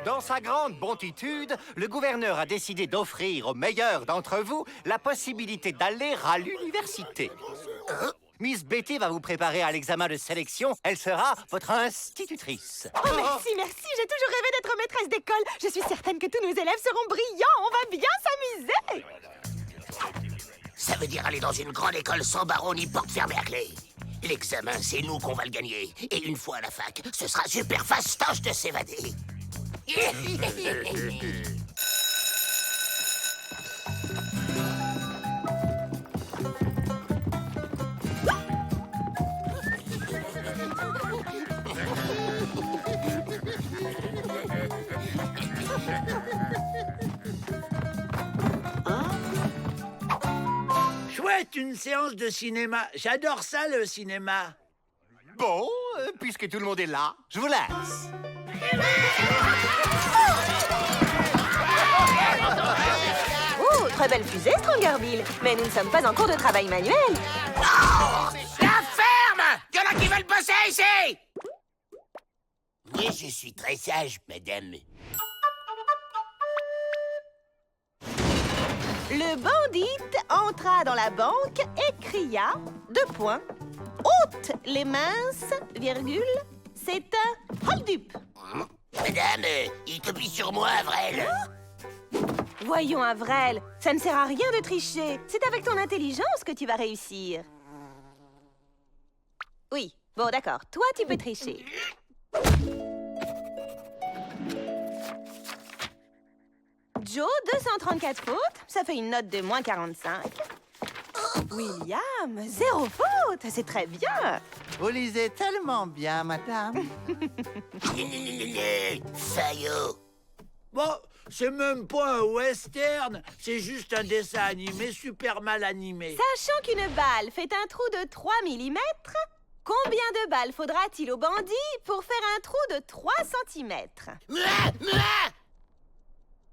Dans sa grande bontitude, le gouverneur a décidé d'offrir aux meilleurs d'entre vous la possibilité d'aller à l'université. Miss Betty va vous préparer à l'examen de sélection. Elle sera votre institutrice. Oh, merci, merci. J'ai toujours rêvé d'être maîtresse d'école. Je suis certaine que tous nos élèves seront brillants. On va bien s'amuser. Ça veut dire aller dans une grande école sans barreaux ni porte fermée à clé. L'examen, c'est nous qu'on va le gagner. Et une fois à la fac, ce sera super fastoche de s'évader. Chouette, une séance de cinéma. J'adore ça, le cinéma. Bon, puisque tout le monde est là, je vous laisse. Oh, très belle fusée, Strongerville. Mais nous ne sommes pas en cours de travail manuel. Oh, la ferme! Y'en a qui veulent bosser ici! Mais je suis très sage, madame. Le bandit entra dans la banque et cria, 2 points, ôte les minces, virgule, c'est un hold-up. Madame, il copie sur moi, Avrel. Voyons, Avrel, ça ne sert à rien de tricher. C'est avec ton intelligence que tu vas réussir. Oui, bon, d'accord, toi, tu peux tricher. Joe, 234 fautes, ça fait une note de moins 45. William, 0 faute, c'est très bien. Vous lisez tellement bien, madame. Fayot. Bon, c'est même pas un western, c'est juste un dessin animé super mal animé. Sachant qu'une balle fait un trou de 3 mm, combien de balles faudra-t-il au bandit pour faire un trou de 3 cm?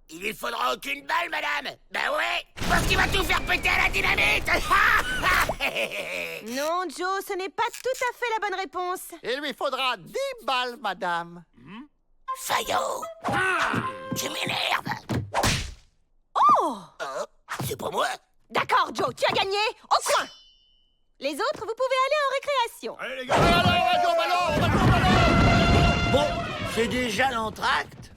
Il lui faudra aucune balle, madame. Ben ouais, parce qu'il va tout faire péter à la dynamite. Non, Joe, ce n'est pas tout à fait la bonne réponse. Il lui faudra 10 balles, madame. Fayot, tu m'énerves. Oh! C'est pour moi. D'accord, Joe, tu as gagné, au coin. Les autres, vous pouvez aller en récréation. Allez, les gars, Bon, c'est déjà l'entracte.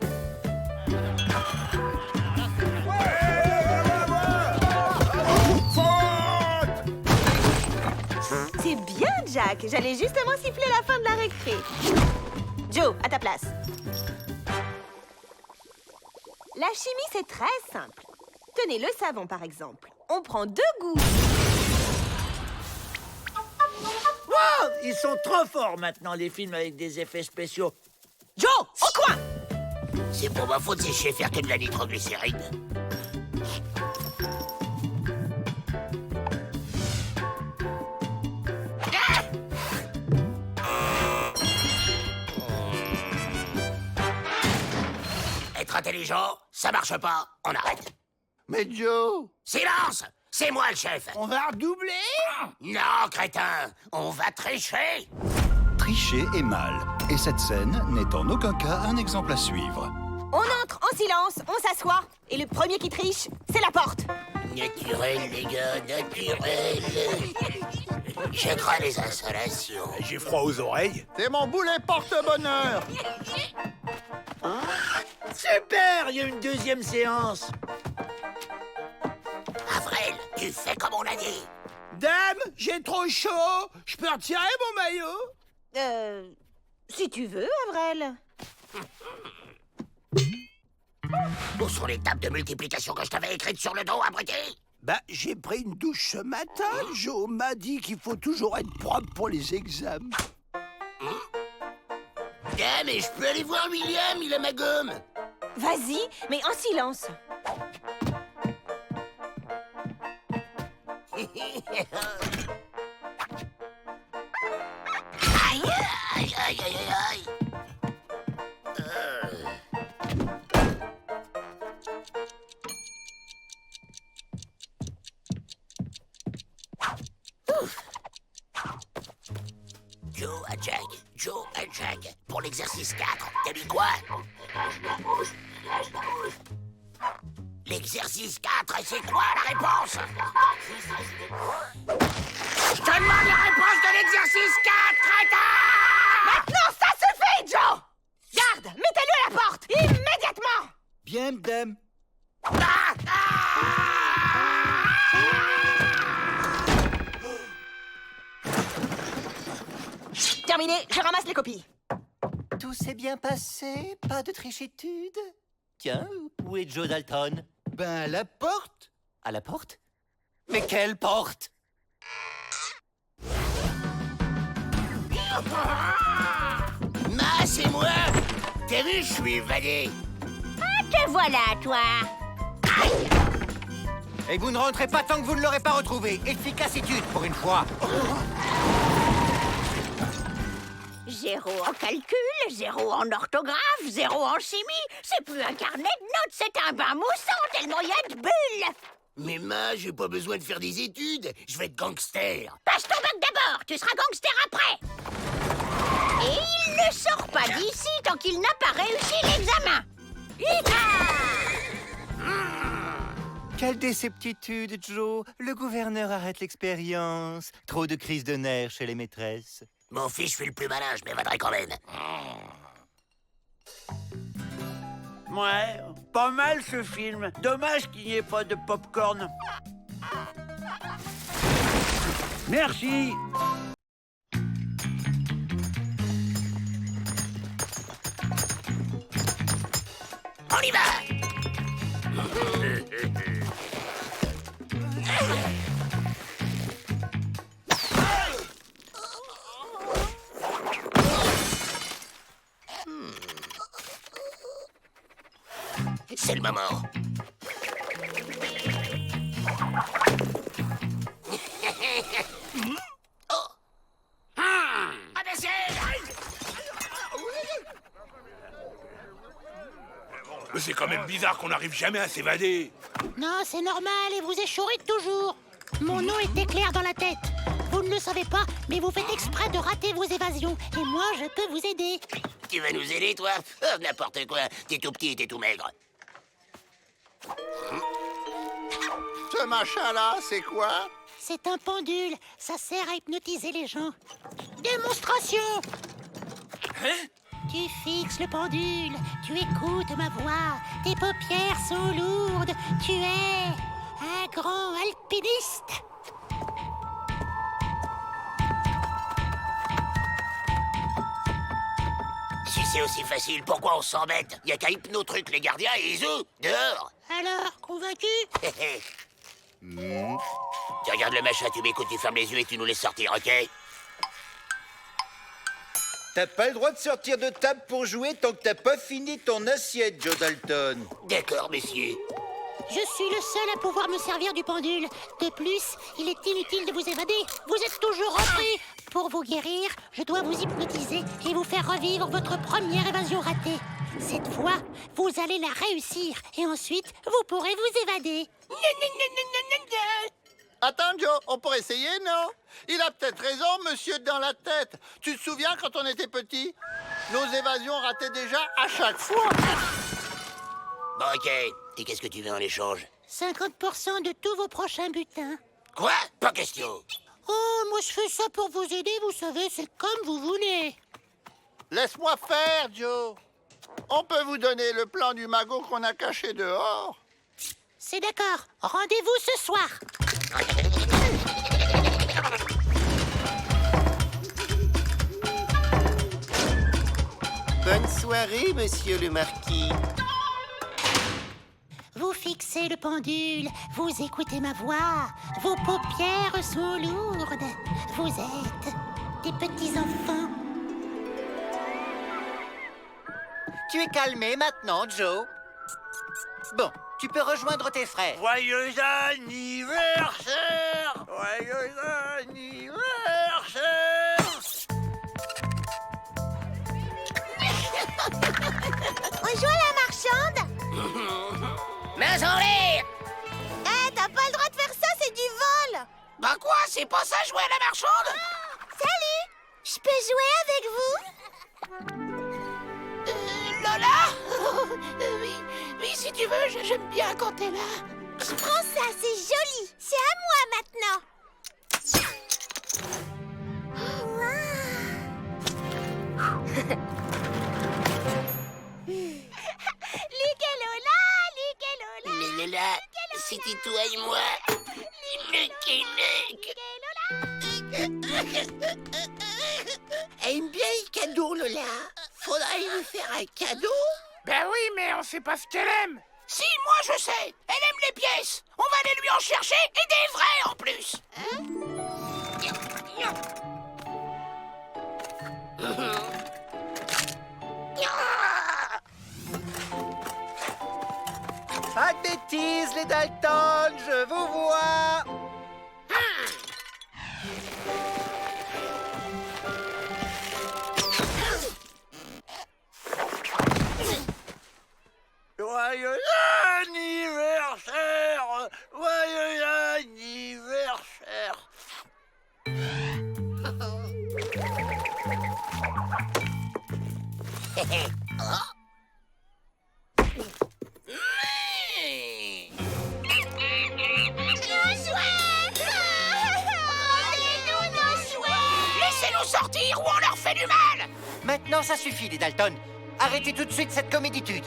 C'est bien, Jack. J'allais justement siffler la fin de la récré. Joe, à ta place. La chimie, c'est très simple. Tenez, le savon, par exemple. On prend 2 gouttes. Wow, ils sont trop forts maintenant, les films avec des effets spéciaux. Joe, au coin! C'est pour ma faute si je sais faire que de la nitroglycérine. Être intelligent, ça marche pas, on arrête. Mais Joe, Silence! C'est moi le chef. on va redoubler? Non, crétin, on va tricher. Tricher est mal, et cette scène n'est en aucun cas un exemple à suivre. On entre en silence, on s'assoit. Et le premier qui triche, c'est la porte. Naturel, les gars, naturel. Je crains les insolations. J'ai froid aux oreilles. C'est mon boulet porte-bonheur. Super, il y a une deuxième séance. Avril, tu fais comme on a dit. Dame, j'ai trop chaud. Je peux retirer mon maillot? Si tu veux, Avrel. Où sont les tables de multiplication que je t'avais écrites sur le dos, abruti? Bah, j'ai pris une douche ce matin. Joe m'a dit qu'il faut toujours être propre pour les examens. Ah, mais je peux aller voir William, il a ma gomme. Vas-y, mais en silence. Aïe, aïe, aïe, aïe, aïe. Joe, Joe à Jack. Joe à Jack. Pour l'exercice 4, t'as mis quoi? L'exercice 4, c'est quoi la réponse? Je te demande la réponse de l'exercice 4, crétin! Maintenant, ça suffit, Joe! Garde, mettez-le à la porte, immédiatement! Bien, madame. Ah, Terminé, je ramasse les copies. Tout s'est bien passé? Pas de trichitude? Tiens, où est Joe Dalton? Ben, à la porte. À la porte? Mais quelle porte? c'est moi! T'as vu, je suis évadé! Te voilà, toi. Et vous ne rentrez pas tant que vous ne l'aurez pas retrouvé. Efficacitude, pour une fois. 0 en calcul, 0 en orthographe, 0 en chimie. C'est plus un carnet de notes, c'est un bain moussant tellement il y a de bulles. Mais j'ai pas besoin de faire des études. Je vais être gangster. Passe ton bac d'abord, tu seras gangster après. Et il ne sort pas d'ici tant qu'il n'a pas réussi l'examen. Quelle déceptitude, Joe. Le gouverneur arrête l'expérience. Trop de crises de nerfs chez les maîtresses. Mon fils, je suis le plus malin, je m'évaderai quand même. Ouais, pas mal ce film. Dommage qu'il n'y ait pas de pop-corn. Merci. On y va! C'est le moment. Oh. Mais c'est quand même bizarre qu'on n'arrive jamais à s'évader. Non, c'est normal et vous échouez toujours. Mon nom était clair dans la tête. Vous ne le savez pas, mais vous faites exprès de rater vos évasions. Et moi, je peux vous aider. Tu vas nous aider, toi? Oh, n'importe quoi. T'es tout petit et t'es tout maigre. Ce machin-là, c'est quoi? C'est un pendule. Ça sert à hypnotiser les gens. Démonstration! Hein? Tu fixes le pendule. Tu écoutes ma voix. Tes paupières sont lourdes. Tu es un grand alpiniste. Si c'est aussi facile, pourquoi on s'embête? Y a qu'à hypnotruc les gardiens et zou, dehors. Alors, convaincu? Tu regardes le machin, tu m'écoutes, tu fermes les yeux et tu nous laisses sortir, ok? T'as pas le droit de sortir de table pour jouer tant que t'as pas fini ton assiette, Joe Dalton. D'accord, messieurs. Je suis le seul à pouvoir me servir du pendule. De plus, il est inutile de vous évader. Vous êtes toujours rentré. Pour vous guérir, je dois vous hypnotiser et vous faire revivre votre première évasion ratée. Cette fois, vous allez la réussir et ensuite, vous pourrez vous évader. Attends, Joe, on pourrait essayer, non? Il a peut-être raison, monsieur dans la tête. Tu te souviens quand on était petit? Nos évasions rataient déjà à chaque fois. Bon, ok. Et qu'est-ce que tu veux en échange? 50% de tous vos prochains butins. Quoi? Pas question. Oh, moi je fais ça pour vous aider, vous savez, c'est comme vous voulez. Laisse-moi faire, Joe. On peut vous donner le plan du magot qu'on a caché dehors. C'est d'accord. Rendez-vous ce soir. Bonne soirée, monsieur le marquis. Vous fixez le pendule, vous écoutez ma voix, vos paupières sont lourdes, vous êtes des petits enfants. Tu es calmé maintenant, Joe. Bon, tu peux rejoindre tes frères. Joyeux anniversaire! Joyeux anniversaire! On joue à la marchande? Mains en l'air! Eh, t'as pas le droit de faire ça, c'est du vol! Bah quoi? C'est pas ça jouer à la marchande? Salut! Je peux jouer avec vous? Lola oui, si tu veux, j'aime bien quand t'es là. Je prends ça, c'est joli. C'est à moi maintenant. Oh, Luc et Lola, Luc et Lola. Mais Lola, c'était toi et moi. Luc et Luc. Aime bien les cadeaux, Lola. Faudrait lui faire un cadeau. Ben oui, mais on sait pas ce qu'elle aime. Si, moi je sais. Elle aime les pièces. On va aller lui en chercher et des vraies en plus. Pas de bêtises, les Dalton, je vous vois. Joyeux anniversaire! Joyeux anniversaire! Laissez-nous sortir ou on leur fait du mal. Maintenant, ça suffit, les Dalton. Arrêtez tout de suite cette coméditude.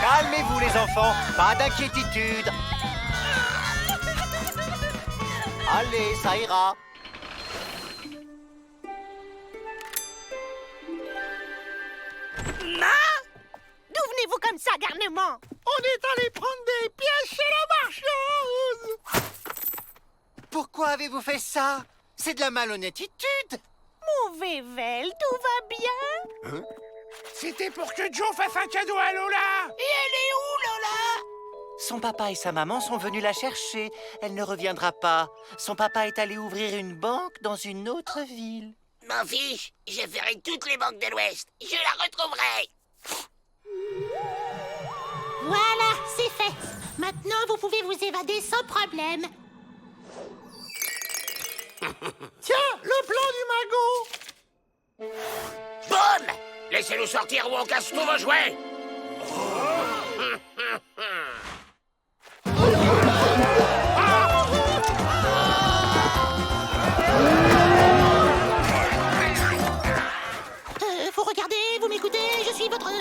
Calmez-vous, les enfants. Pas d'inquiétude. Allez, ça ira. D'où venez-vous comme ça, garnement? On est allé prendre des pièces chez la marchande. Pourquoi avez-vous fait ça? C'est de la malhonnêtitude. Mauvais Vel, tout va bien? C'était pour que Joe fasse un cadeau à Lola. Et elle est où, Lola? Son papa et sa maman sont venus la chercher. Elle ne reviendra pas. Son papa est allé ouvrir une banque dans une autre ville. M'en fiche, je ferai toutes les banques de l'Ouest. Je la retrouverai. Voilà, c'est fait. Maintenant, vous pouvez vous évader sans problème. Tiens, le plan du magot. Boum! Laissez-nous sortir ou on casse tous vos jouets. Vous regardez, vous m'écoutez, je suis votre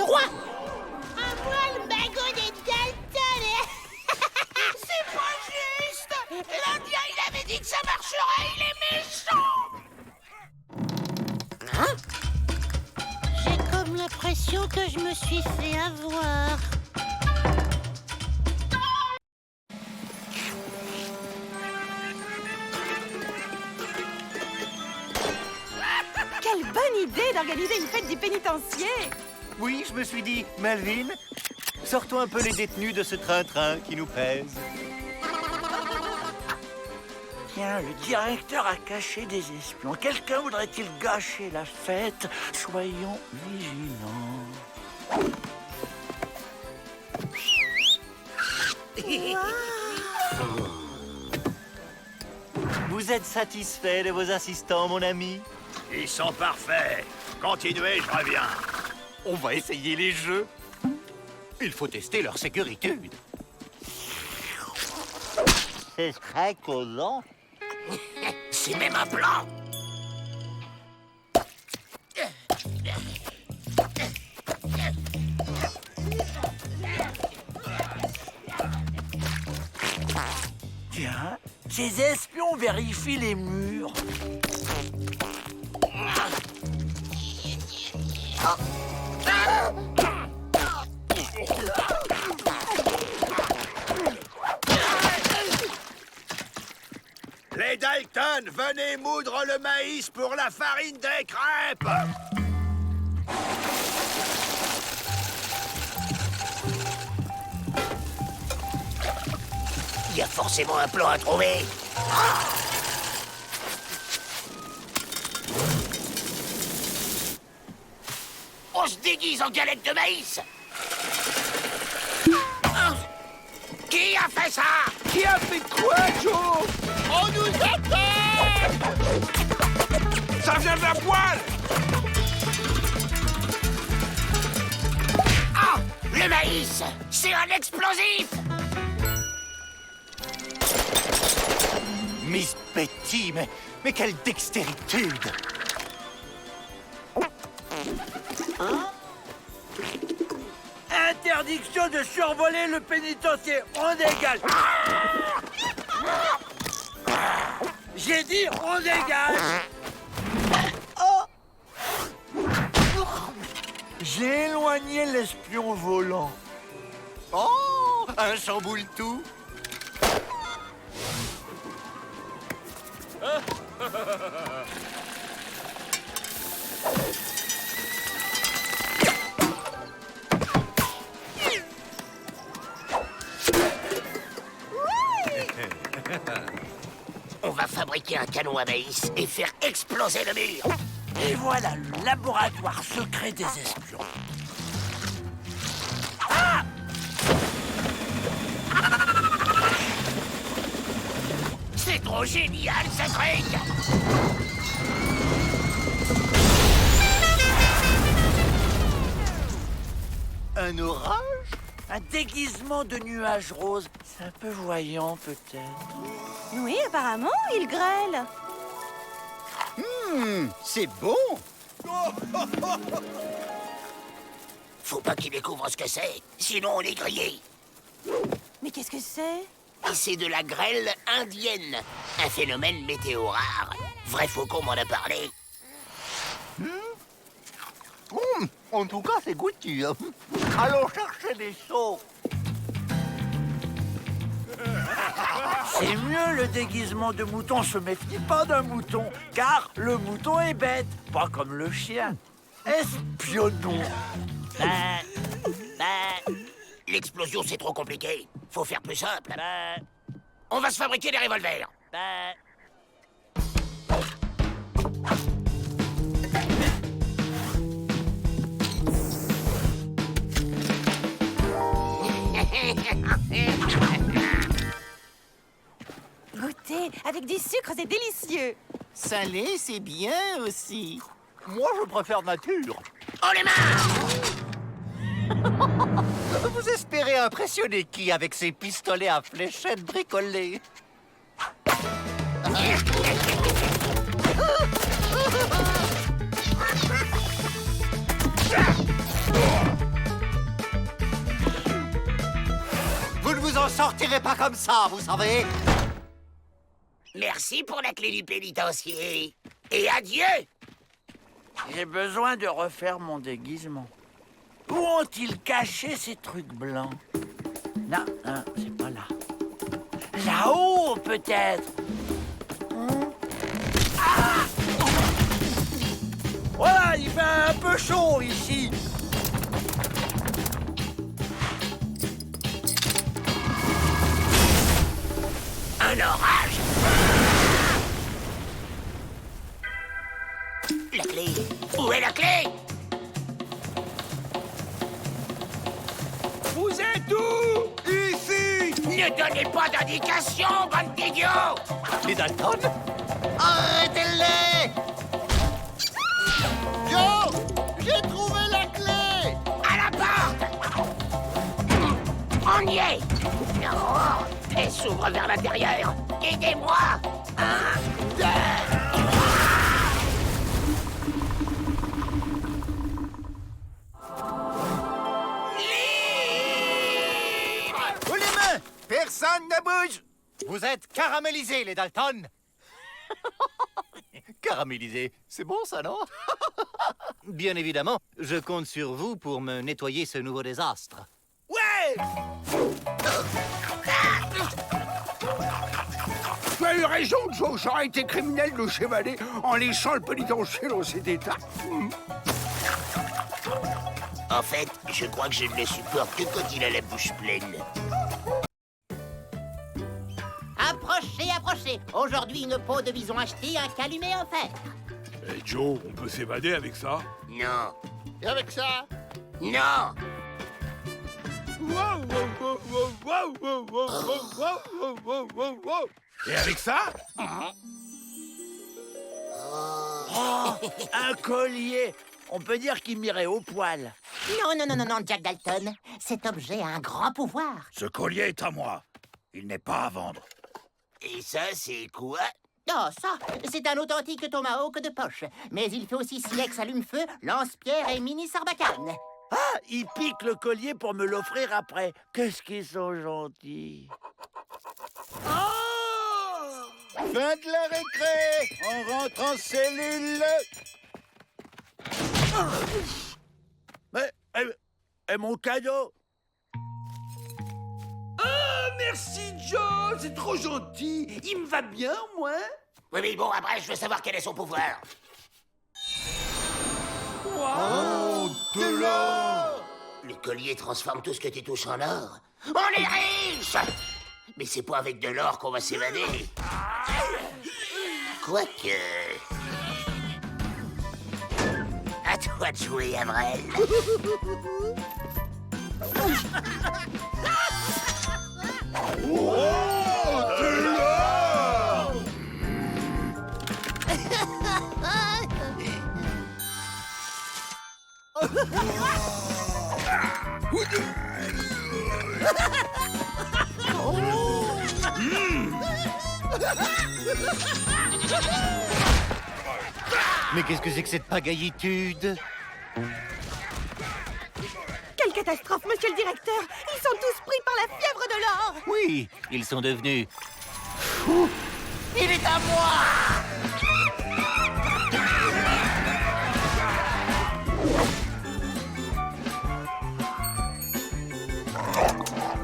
roi. À moi le magot des Dalton. C'est pas juste. L'Indien, il avait dit que ça marcherait. Il est méchant. J'ai comme l'impression que je me suis fait avoir. Quelle bonne idée d'organiser une fête du pénitencier! Oui, je me suis dit, Melvin, sortons un peu les détenus de ce train-train qui nous pèse. Tiens, le directeur a caché des espions. Quelqu'un voudrait-il gâcher la fête? Soyons vigilants. Vous êtes satisfait de vos assistants, mon ami? Ils sont parfaits. Continuez, je reviens. On va essayer les jeux. Il faut tester leur sécurité. C'est très collant. C'est même un plan. Tiens, ces espions vérifient les murs. Les Dalton, venez moudre le maïs pour la farine des crêpes. Il y a forcément un plan à trouver. se déguise en galette de maïs. Qui a fait ça? Qui a fait quoi, Joe? On nous attaque! Ça vient de la poêle! Ah! Le maïs! C'est un explosif! Miss Betty, mais quelle dextéritude! Interdiction de survoler le pénitencier. On dégage. J'ai dit on dégage. Oh. J'ai éloigné l'espion volant. Oh, un chamboule-tout! On va fabriquer un canon à maïs et faire exploser le mur. Et voilà le laboratoire secret des espions. C'est trop génial, ce truc! Un orage? Un déguisement de nuages roses. C'est un peu voyant, peut-être. Oui, apparemment, il grêle. C'est bon. Faut pas qu'il découvre ce que c'est, sinon on est grillé. Mais qu'est-ce que c'est? Et c'est de la grêle indienne, un phénomène météo rare. Vrai faucon m'en a parlé. En tout cas, c'est goûtu. Allons chercher des seaux. C'est mieux le déguisement de mouton. Se méfie pas d'un mouton, car le mouton est bête, pas comme le chien. Espionnons. L'explosion, c'est trop compliqué. Faut faire plus simple. On va se fabriquer des revolvers. Goûtez, avec du sucre, c'est délicieux. Salé, c'est bien aussi. Moi, je préfère nature. Oh les mains! Vous espérez impressionner qui avec ces pistolets à fléchettes bricolés? Vous ne vous en sortirez pas comme ça, vous savez. Merci pour la clé du pénitencier. Et adieu! J'ai besoin de refaire mon déguisement. Où ont-ils caché ces trucs blancs? Non, non, c'est pas là. Là-haut, peut-être. Voilà, il fait un peu chaud ici. Un orage! La clé! Où est la clé? Vous êtes où? Ici! Ne donnez pas d'indication, bande d'idiots! Les Dalton? Arrêtez-les! Joe! J'ai trouvé la clé! À la porte! On y est! Oh, elle s'ouvre vers l'intérieur! Aidez-moi! 1, 2... Les mains! Personne ne bouge! Vous êtes caramélisés, les Dalton! Caramélisés, c'est bon ça, non? Bien évidemment, je compte sur vous pour me nettoyer ce nouveau désastre. Ouais! Tu as eu raison, Joe. J'aurais été criminel de s'évader en laissant le pénitencier dans cet état. En fait, je crois que je ne le supporte que quand il a la bouche pleine. Approchez, approchez. Aujourd'hui, une peau de bison achetée, un calumet offert. Eh, Joe, on peut s'évader avec ça? Non, Et avec ça? Non. Et avec ça? Oh, un collier. On peut dire qu'il m'irait au poil. Non, Jack Dalton. Cet objet a un grand pouvoir. Ce collier est à moi. Il n'est pas à vendre. Et ça, c'est quoi? Oh, ça, c'est un authentique tomahawk de poche. Mais il fait aussi silex allume-feu, lance-pierre et mini sarbacane. Ah, il pique le collier pour me l'offrir après. Qu'est-ce qu'ils sont gentils. Fin de la récré. On rentre en cellule. Et mon cadeau? Ah, merci, Joe. C'est trop gentil. Il me va bien, moi. Oui, mais bon, après, je veux savoir quel est son pouvoir. Wow, de l'or! Le collier transforme tout ce que tu touches en or. On est riche! Mais c'est pas avec de l'or qu'on va s'évader. Quoique... À toi de jouer, Avrel. De l'or! Mais qu'est-ce que c'est que cette pagaillitude? Quelle catastrophe, monsieur le directeur! Ils sont tous pris par la fièvre de l'or! Oui, ils sont devenus... Il est à moi!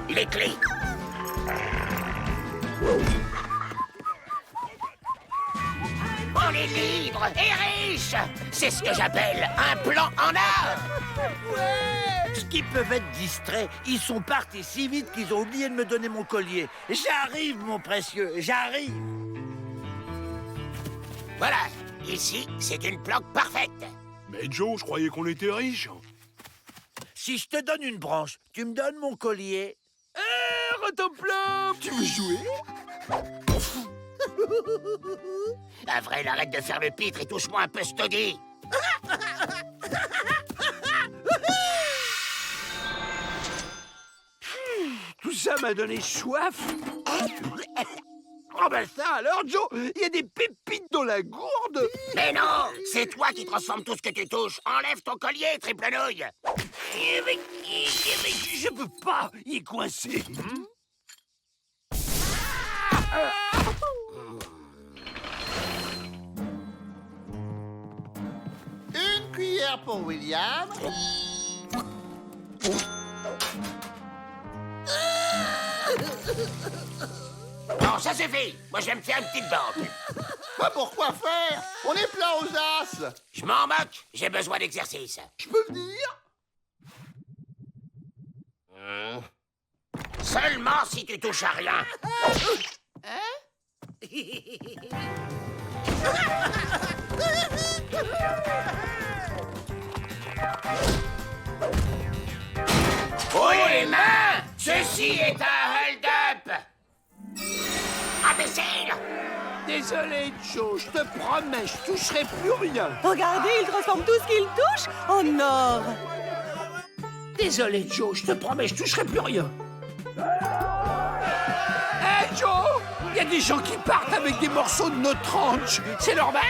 Les clés. On est libre et riche. C'est ce que j'appelle un plan en or. Ce qu'ils peuvent être distraits. Ils sont partis si vite qu'ils ont oublié de me donner mon collier. J'arrive, mon précieux, j'arrive. Voilà, ici, c'est une planque parfaite. Mais Joe, je croyais qu'on était riches. Si je te donne une branche, tu me donnes mon collier. Rotoplop, tu veux jouer? Avril, arrête de faire le pitre et touche-moi un peu Stoggy. Tout ça m'a donné soif. Oh ben ça alors, Joe, il y a des pépites dans la gourde. Mais non, c'est toi qui transforme tout ce que tu touches. Enlève ton collier, triple nouille. Je peux pas, il est coincé. Une cuillère pour William. Bon, ça suffit. Moi, je vais me faire une petite banque. Pas pourquoi faire? On est plein aux as. Je m'en moque. J'ai besoin d'exercice. Je peux venir? Seulement si tu touches à rien. Oh les mains! Ceci est un hold-up! Imbécile! Désolé, Joe, je te promets, je toucherai plus rien. Regardez, il transforme tout ce qu'il touche en or! Désolé, Joe, je te promets, je toucherai plus rien. Hé, Joe! Il y a des gens qui partent avec des morceaux de notre ranch. C'est normal?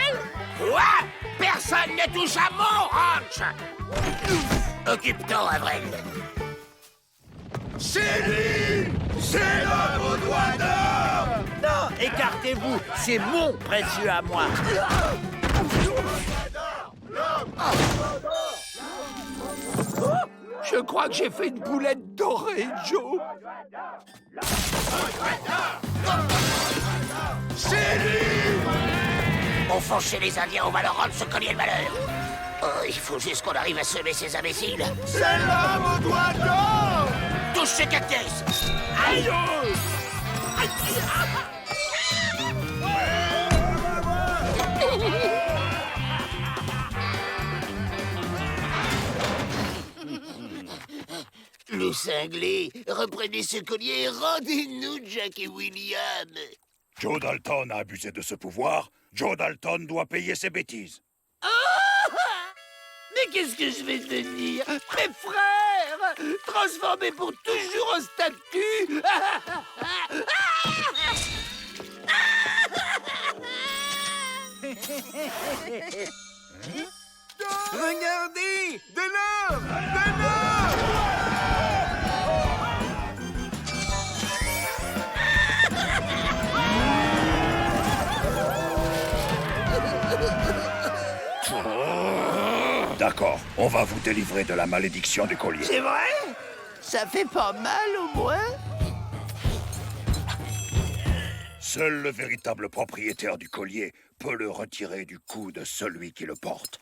Quoi? Personne ne touche à mon ranch! Occupe-toi, Avril. C'est lui! C'est l'homme aux doigts d'or! Non, écartez-vous, c'est mon précieux à moi. Je crois que j'ai fait une boulette dorée, Joe. C'est lui! On fonce chez les Indiens, on va leur rendre ce collier de malheur. Oh, il faut juste qu'on arrive à semer ces imbéciles. C'est l'homme aux doigts d'or! Touche ce cactus! Aïe! Les cinglés, reprenez ce collier et rendez-nous Jack et William. Joe Dalton a abusé de ce pouvoir. Joe Dalton doit payer ses bêtises. Mais qu'est-ce que je vais devenir? Mes frères, transformés pour toujours en statue. Regardez! De l'or! De l'or! D'accord, on va vous délivrer de la malédiction du collier. C'est vrai? Ça fait pas mal au moins? Seul le véritable propriétaire du collier peut le retirer du cou de celui qui le porte.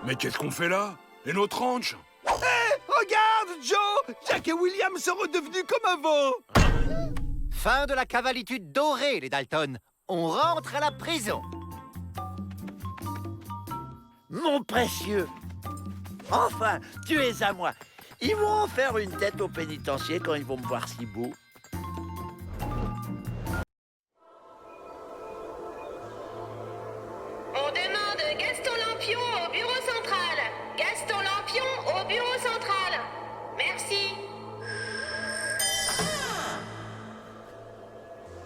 Mais qu'est-ce qu'on fait là? Et notre ranch? Regarde, Joe! Jack et William sont redevenus comme avant! Fin de la cavalitude dorée, les Dalton. On rentre à la prison. Mon précieux! Enfin, tu es à moi. Ils vont en faire une tête au pénitencier quand ils vont me voir si beau. On demande Gaston Lampion au bureau central. Gaston Lampion au bureau central. Merci.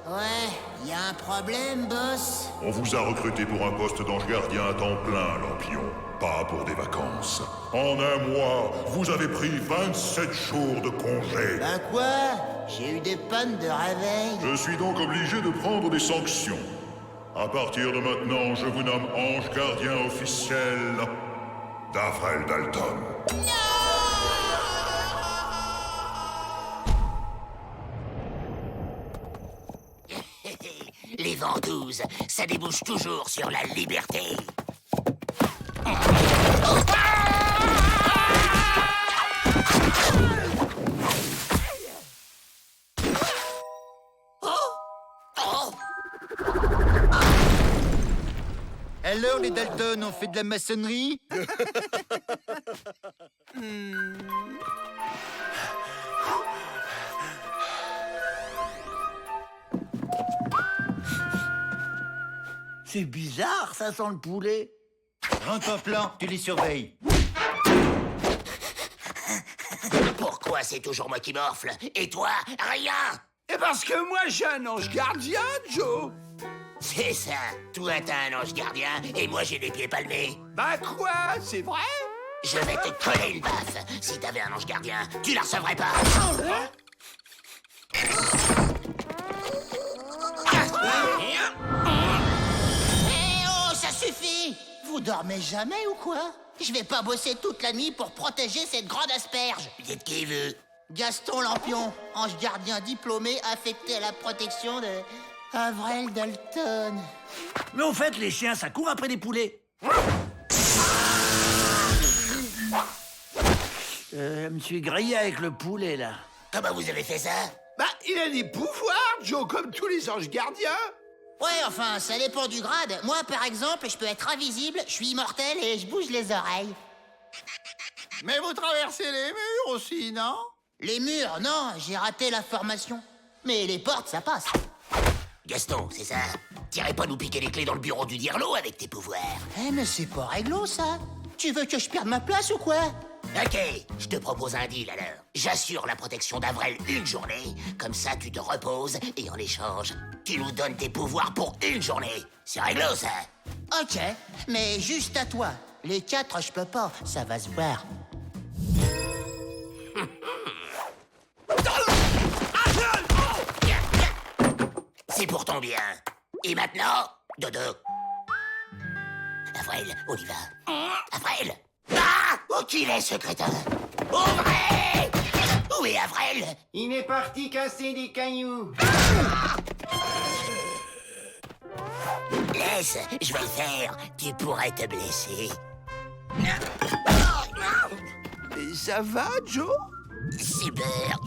Ouais, y a un problème, boss. On vous a recruté pour un poste d'ange gardien à temps plein, Lampion. Pas pour des vacances. En un mois, vous avez pris 27 jours de congé. Ben quoi? J'ai eu des pannes de réveil. Je suis donc obligé de prendre des sanctions. À partir de maintenant, je vous nomme ange gardien officiel d'Avrel Dalton. Les ventouses, ça débouche toujours sur la liberté. Alors, les Dalton, on fait de la maçonnerie? C'est bizarre, ça sent le poulet. Rentre en plan, tu les surveilles. Pourquoi c'est toujours moi qui morfle? Et toi, rien? Et parce que moi, j'ai un ange gardien, Joe! C'est ça. Toi, t'as un ange gardien et moi, j'ai les pieds palmés. Bah quoi? C'est vrai? Je vais te coller une baffe. Si t'avais un ange gardien, tu la recevrais pas. Eh oh, ça suffit! Vous dormez jamais ou quoi? Je vais pas bosser toute la nuit pour protéger cette grande asperge. Vous êtes qui, veut? Gaston Lampion, ange gardien diplômé affecté à la protection de Avrel Dalton. Mais au fait, les chiens, ça court après des poulets. Je me suis grillé avec le poulet, là. Comment vous avez fait ça? Bah, il a des pouvoirs, Joe, comme tous les anges gardiens. Ouais, enfin, ça dépend du grade. Moi, par exemple, je peux être invisible, je suis immortel et je bouge les oreilles. Mais vous traversez les murs aussi, non? Les murs, non, j'ai raté la formation. Mais les portes, ça passe. Gaston, c'est ça? T'irais pas nous piquer les clés dans le bureau du Dirlo avec tes pouvoirs? Eh, mais c'est pas réglo, ça. Tu veux que je perde ma place ou quoi? Ok, je te propose un deal alors. J'assure la protection d'Avrel une journée, comme ça tu te reposes et en échange, tu nous donnes tes pouvoirs pour une journée. C'est réglo ça? Ok, mais juste à toi. Les 4, je peux pas, ça va se voir. C'est pour ton bien. Et maintenant, dodo. Avrel, on y va. Avrel! Ah! Où qu'il est, ce crétin? Ouvrez! Où est Avrel? Il est parti casser des cailloux. Laisse, je vais le faire. Tu pourrais te blesser. Et ça va, Joe? Super.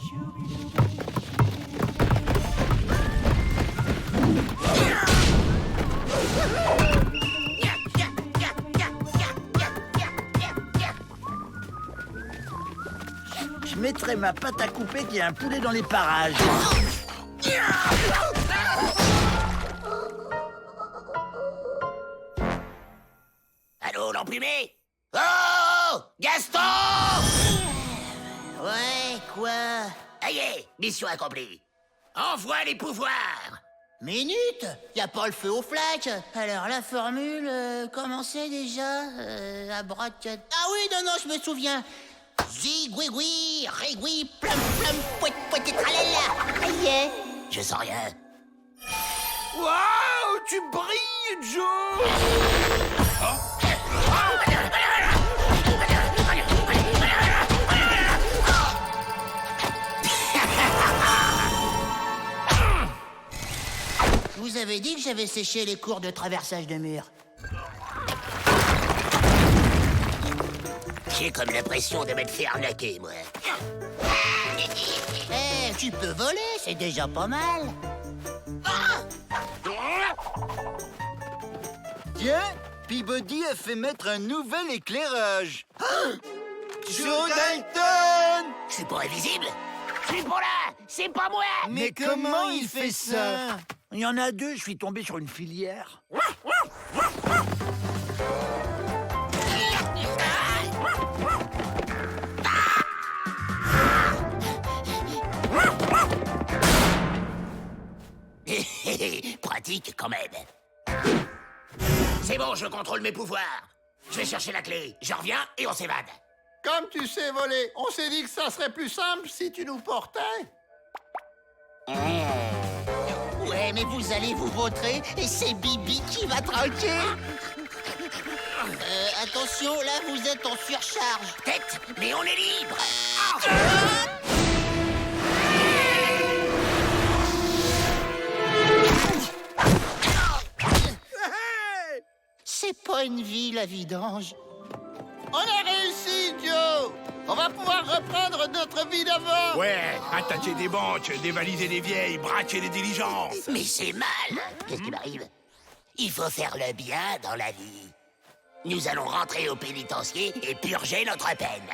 j'inviterai ma pâte à couper qui a un poulet dans les parages. Allô, l'emplumé? Oh, Gaston! Ouais, quoi? Aïe, mission accomplie. Envoie les pouvoirs. Minute? Y a pas le feu aux flaques. Alors la formule, comment c'est déjà? Abracad... Ah oui, non, je me souviens. Zigouigoui, rigoui, plum, plum, pouet, pouet, tralala. Aïe. Je sens rien. Waouh, tu brilles, Joe! Vous avez dit que j'avais séché les cours de traversage de mur. J'ai comme l'impression de m'être fait arnaquer, moi. Eh, tu peux voler, c'est déjà pas mal. Tiens, Peabody a fait mettre un nouvel éclairage. Joe Dalton! Je suis pas invisible? Je suis pas là! C'est pas moi! Mais comment il fait ça? Il y en a deux, je suis tombé sur une filière. Pratique quand même. C'est bon, je contrôle mes pouvoirs. Je vais chercher la clé. Je reviens et on s'évade. Comme tu sais voler, on s'est dit que ça serait plus simple si tu nous portais. Ouais, mais vous allez vous vautrer et c'est Bibi qui va tranquille. Attention, là, vous êtes en surcharge. Tête, mais on est libre. C'est pas une vie, la vidange. On a réussi, Joe! On va pouvoir reprendre notre vie d'avant! Ouais, attaquer des banques, dévaliser des vieilles, braquer des diligences. Mais c'est mal. Qu'est-ce qui m'arrive? Il faut faire le bien dans la vie. Nous allons rentrer au pénitencier et purger notre peine.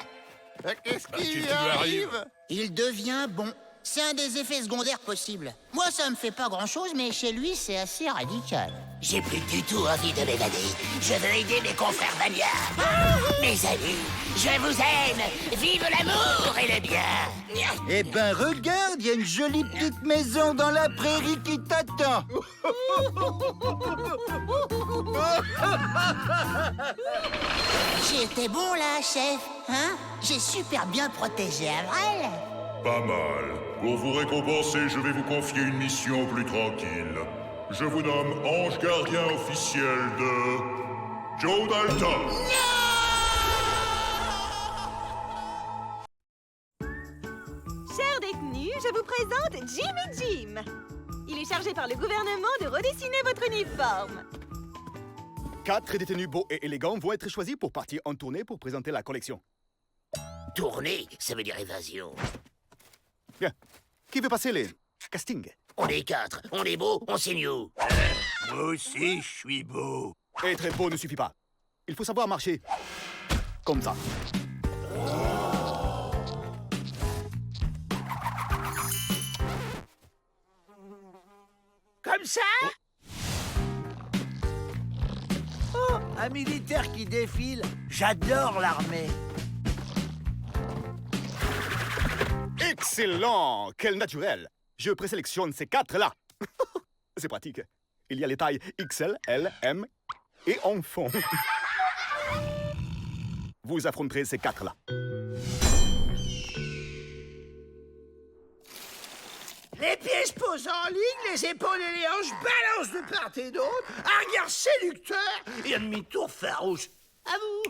Qu'est-ce qui qui lui lui arrive? Il devient bon. C'est un des effets secondaires possibles. Moi, ça me fait pas grand-chose, mais chez lui, c'est assez radical. J'ai plus du tout envie de m'évader. Je veux aider mes confrères bagnards. Mes amis, je vous aime. Vive l'amour et le bien. Eh ben, regarde, il y a une jolie petite maison dans la prairie qui t'attend. J'ai été bon, là, chef. Hein? J'ai super bien protégé Avril. Pas mal. Pour vous récompenser, je vais vous confier une mission plus tranquille. Je vous nomme ange gardien officiel de Joe Dalton. Chers détenus, je vous présente Jimmy Jim. Il est chargé par le gouvernement de redessiner votre uniforme. 4 détenus beaux et élégants vont être choisis pour partir en tournée pour présenter la collection. Tournée, ça veut dire évasion. Bien. Qui veut passer les castings? On est 4, on est beau, on signe où? Moi aussi, je suis beau. Être beau ne suffit pas. Il faut savoir marcher. Comme ça. Comme ça? Oh, un militaire qui défile. J'adore l'armée. Excellent! Quel naturel! Je présélectionne ces 4-là. C'est pratique. Il y a les tailles XL, L, M et enfant. Vous affronterez ces 4-là. Les pieds se posent en ligne, les épaules et les hanches balancent de part et d'autre, un regard séducteur et un demi-tour farouche. À vous.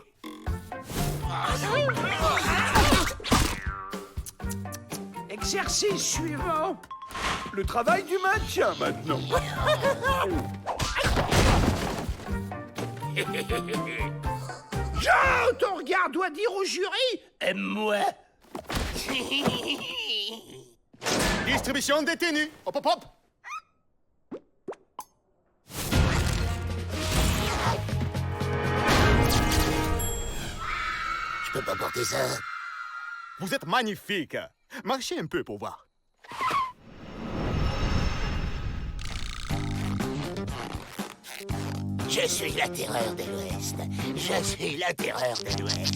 Exercice suivant. Le travail du maintien, maintenant. Jean, ton regard doit dire au jury, aime-moi. Distribution détenus. Hop, hop, hop. Je peux pas porter ça. Vous êtes magnifique. Marchez un peu pour voir. Je suis la terreur de l'Ouest. Je suis la terreur de l'Ouest.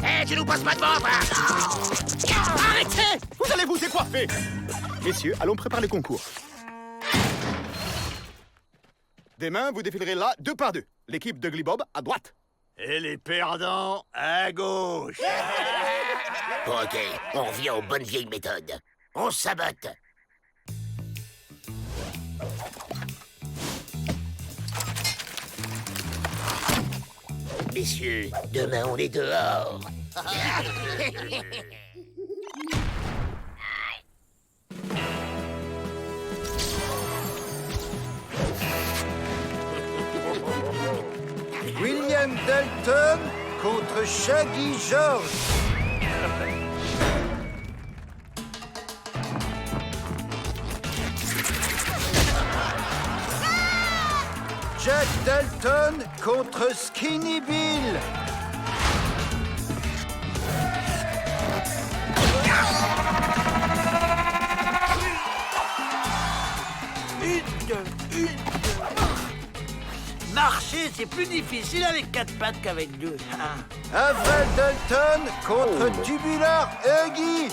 Hé, tu nous passes pas devant, toi! Arrêtez! Vous allez vous décoiffer. Messieurs, allons préparer le concours. Demain, vous défilerez là 2 par 2. L'équipe de Glibob à droite. Et les perdants à gauche. Ok, on revient aux bonnes vieilles méthodes. On sabote. Messieurs, demain on est dehors. William Dalton contre Shaggy George. Jack Dalton contre Skinny Bill. Marcher, c'est plus difficile avec 4 pattes qu'avec 2. Avril Dalton contre Tubular Huggy.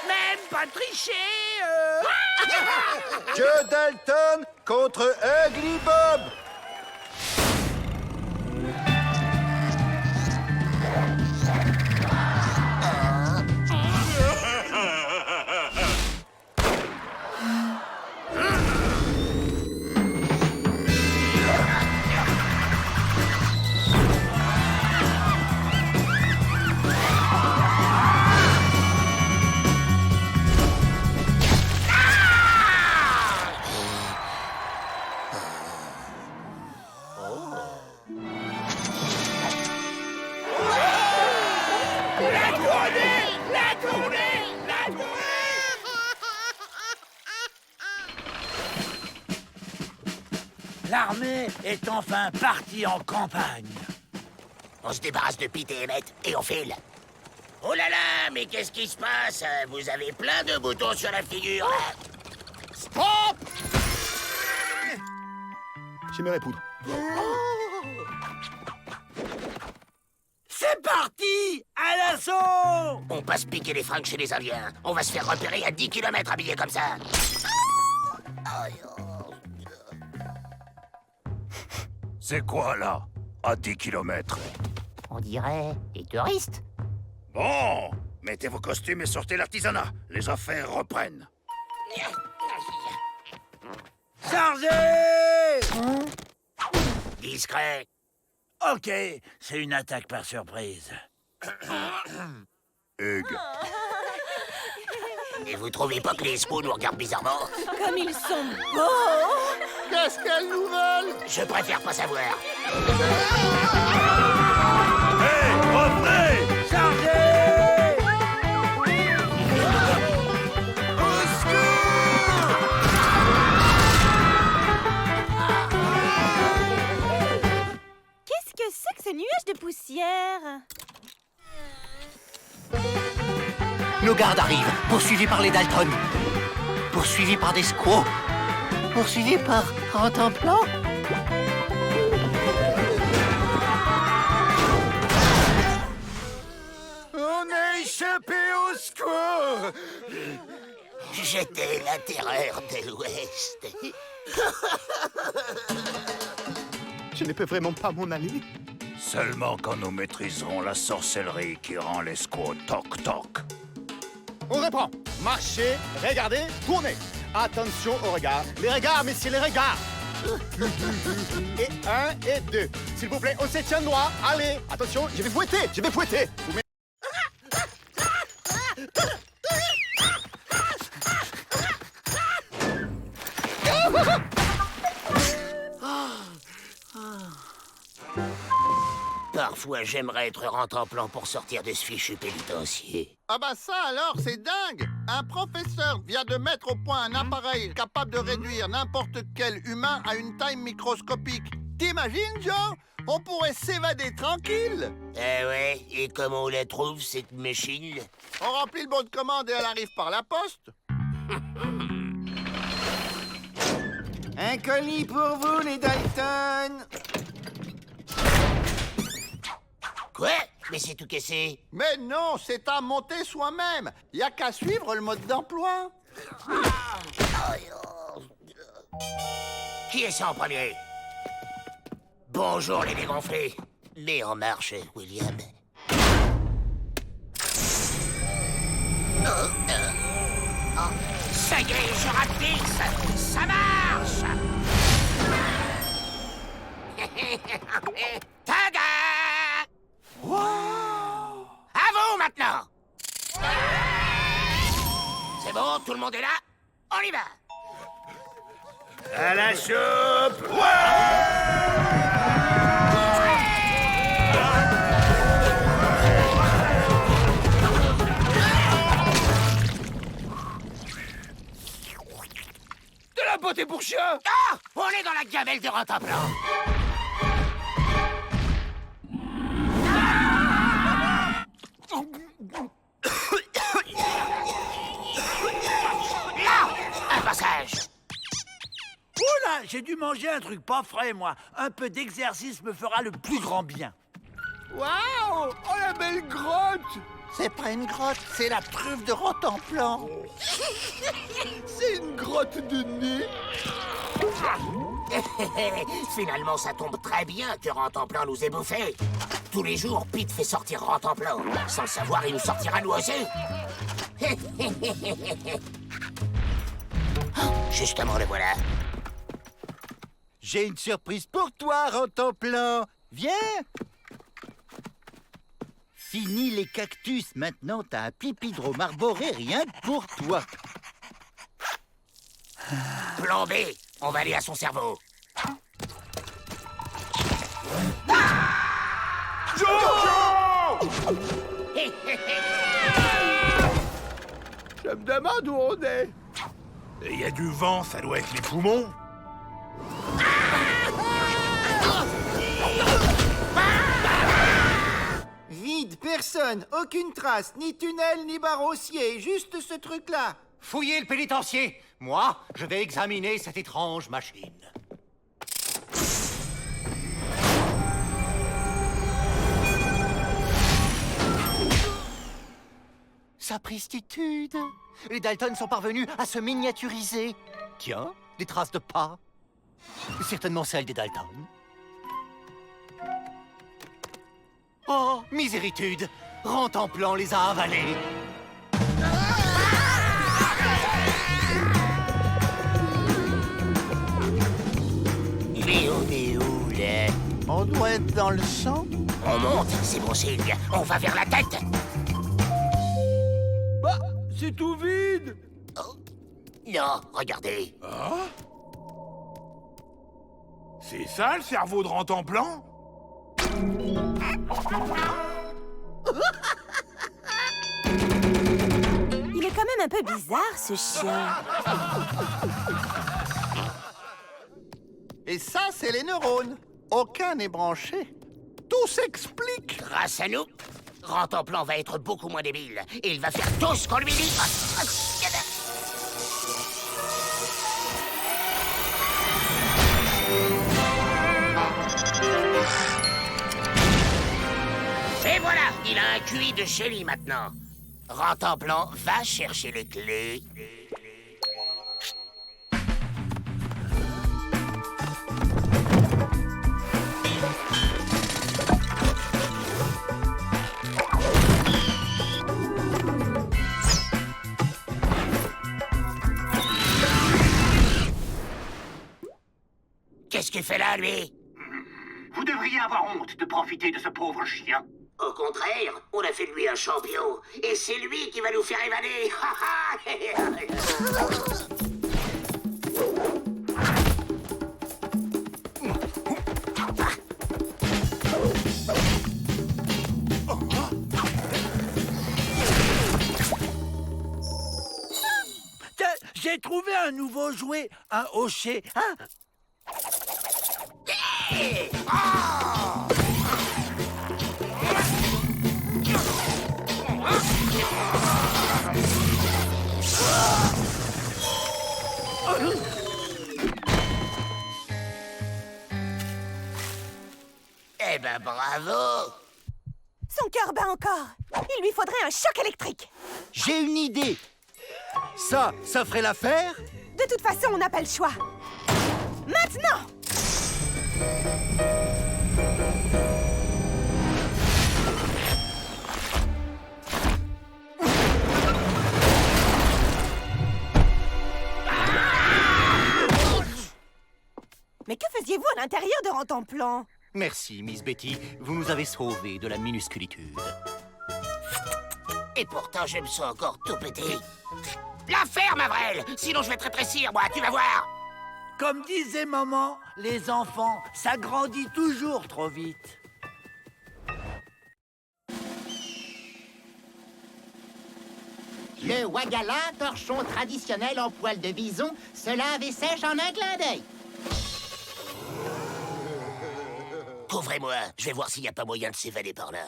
Même pas tricher Joe Dalton contre Ugly Bob. L'armée est enfin partie en campagne. On se débarrasse de Pete et Emmett et on file. Oh là là, mais qu'est-ce qui se passe? Vous avez plein de boutons sur la figure. Stop! J'aimerais poudre. C'est parti! À l'assaut! On passe piquer les fringues chez les Indiens. On va se faire repérer à 10 km habillés comme ça. C'est quoi, là? À 10 km. On dirait des touristes. Bon, mettez vos costumes et sortez l'artisanat. Les affaires reprennent. Chargez! Discret. Ok, c'est une attaque par surprise. Hugues. Et vous trouvez pas que les espoirs nous regardent bizarrement? Comme ils sont beaux! Qu'est-ce qu'elles nous veulent? Je préfère pas savoir. Hé, revenez! Chargez! Au secours! Qu'est-ce que c'est que ce nuage de poussière? Nos gardes arrivent, poursuivis par les Dalton. Poursuivis par des squaws. Poursuivis par Rentemplant. On a échappé au secours. J'étais la terreur de l'Ouest. Je ne peux vraiment pas m'en aller. Seulement quand nous maîtriserons la sorcellerie qui rend les squaws toc-toc. On reprend. Marchez, regardez, tournez. Attention au regard. Les regards, messieurs, les regards. Et 1 et 2. S'il vous plaît, on se tient droit. Allez, attention, je vais fouetter, je vais fouetter. Vous Parfois, j'aimerais être rentemplant pour sortir de ce fichu pénitencier. Ah bah ça alors, c'est dingue! Un professeur vient de mettre au point un appareil capable de réduire n'importe quel humain à une taille microscopique. T'imagines, Joe? On pourrait s'évader tranquille! Eh ouais, et comment on la trouve, cette machine? On remplit le bon de commande et elle arrive par la poste. Un colis pour vous, les Dalton! Quoi? Mais c'est tout cassé. Mais non, c'est à monter soi-même. Y a qu'à suivre le mode d'emploi. Qui est ça en premier? Bonjour les dégonflés. Mets en marche, William. Ça y est, je rapetisse. Ça marche. Tada! Wow! À vous maintenant! C'est bon, tout le monde est là? On y va! À la soupe! De la beauté pour chien! Ah! On est dans la gamelle de Rentemplant! Là! Un passage! Oula, j'ai dû manger un truc pas frais, moi. Un peu d'exercice me fera le plus grand bien. Waouh! Oh, la belle grotte! C'est pas une grotte, c'est la truffe de Rentemplant. C'est une grotte de nez. Finalement, ça tombe très bien que Rentemplant nous ait bouffés. Tous les jours, Pete fait sortir Rentemplant. Sans le savoir, il nous sortira nous aussi. Justement, le voilà. J'ai une surprise pour toi, Rentemplant. Viens. Fini les cactus. Maintenant, t'as un pipidrome arboré rien que pour toi. Plan B, on va aller à son cerveau. Je me demande où on est. Il y a du vent, ça doit être les poumons. Vide, personne, aucune trace, ni tunnel, ni barre-haussier, juste ce truc-là. Fouillez le pénitencier. Moi, je vais examiner cette étrange machine. Sapristitude! Les Dalton sont parvenus à se miniaturiser. Tiens, des traces de pas. Certainement celles des Dalton. Oh, miséritude! Rentemplant les a avalés. Mais on est où, là? On doit être dans le sang. On monte, c'est bon signe. On va vers la tête. Bah, c'est tout vide. Oh. Non, regardez. Ah? C'est ça, le cerveau de Rentemplant? Il est quand même un peu bizarre, ce chien. Et ça, c'est les neurones. Aucun n'est branché. Tout s'explique. Grâce à nous, Rentemplant va être beaucoup moins débile. Et il va faire tout ce qu'on lui dit. Et voilà, il a un QI de chéri maintenant. Rentemplant va chercher les clés. Qu'est-ce qu'il fait là, lui? Vous devriez avoir honte de profiter de ce pauvre chien. Au contraire, on a fait de lui un champion. Et c'est lui qui va nous faire évader. J'ai trouvé un nouveau jouet, un hochet. Hein? Eh ben bravo! Son cœur bat encore. Il lui faudrait un choc électrique. J'ai une idée. Ça ferait l'affaire? De toute façon, on n'a pas le choix. Maintenant! Mais que faisiez-vous à l'intérieur de Rantanplan? Merci, Miss Betty. Vous nous avez sauvés de la minusculitude. Et pourtant, je me sens encore tout pété. La ferme, Avril! Sinon, je vais te rétrécir, moi, tu vas voir! Comme disait maman, les enfants, ça grandit toujours trop vite. Le Wagala, torchon traditionnel en poil de bison, se lave et sèche en un clin d'œil. Couvrez-moi, je vais voir s'il n'y a pas moyen de s'évader par là.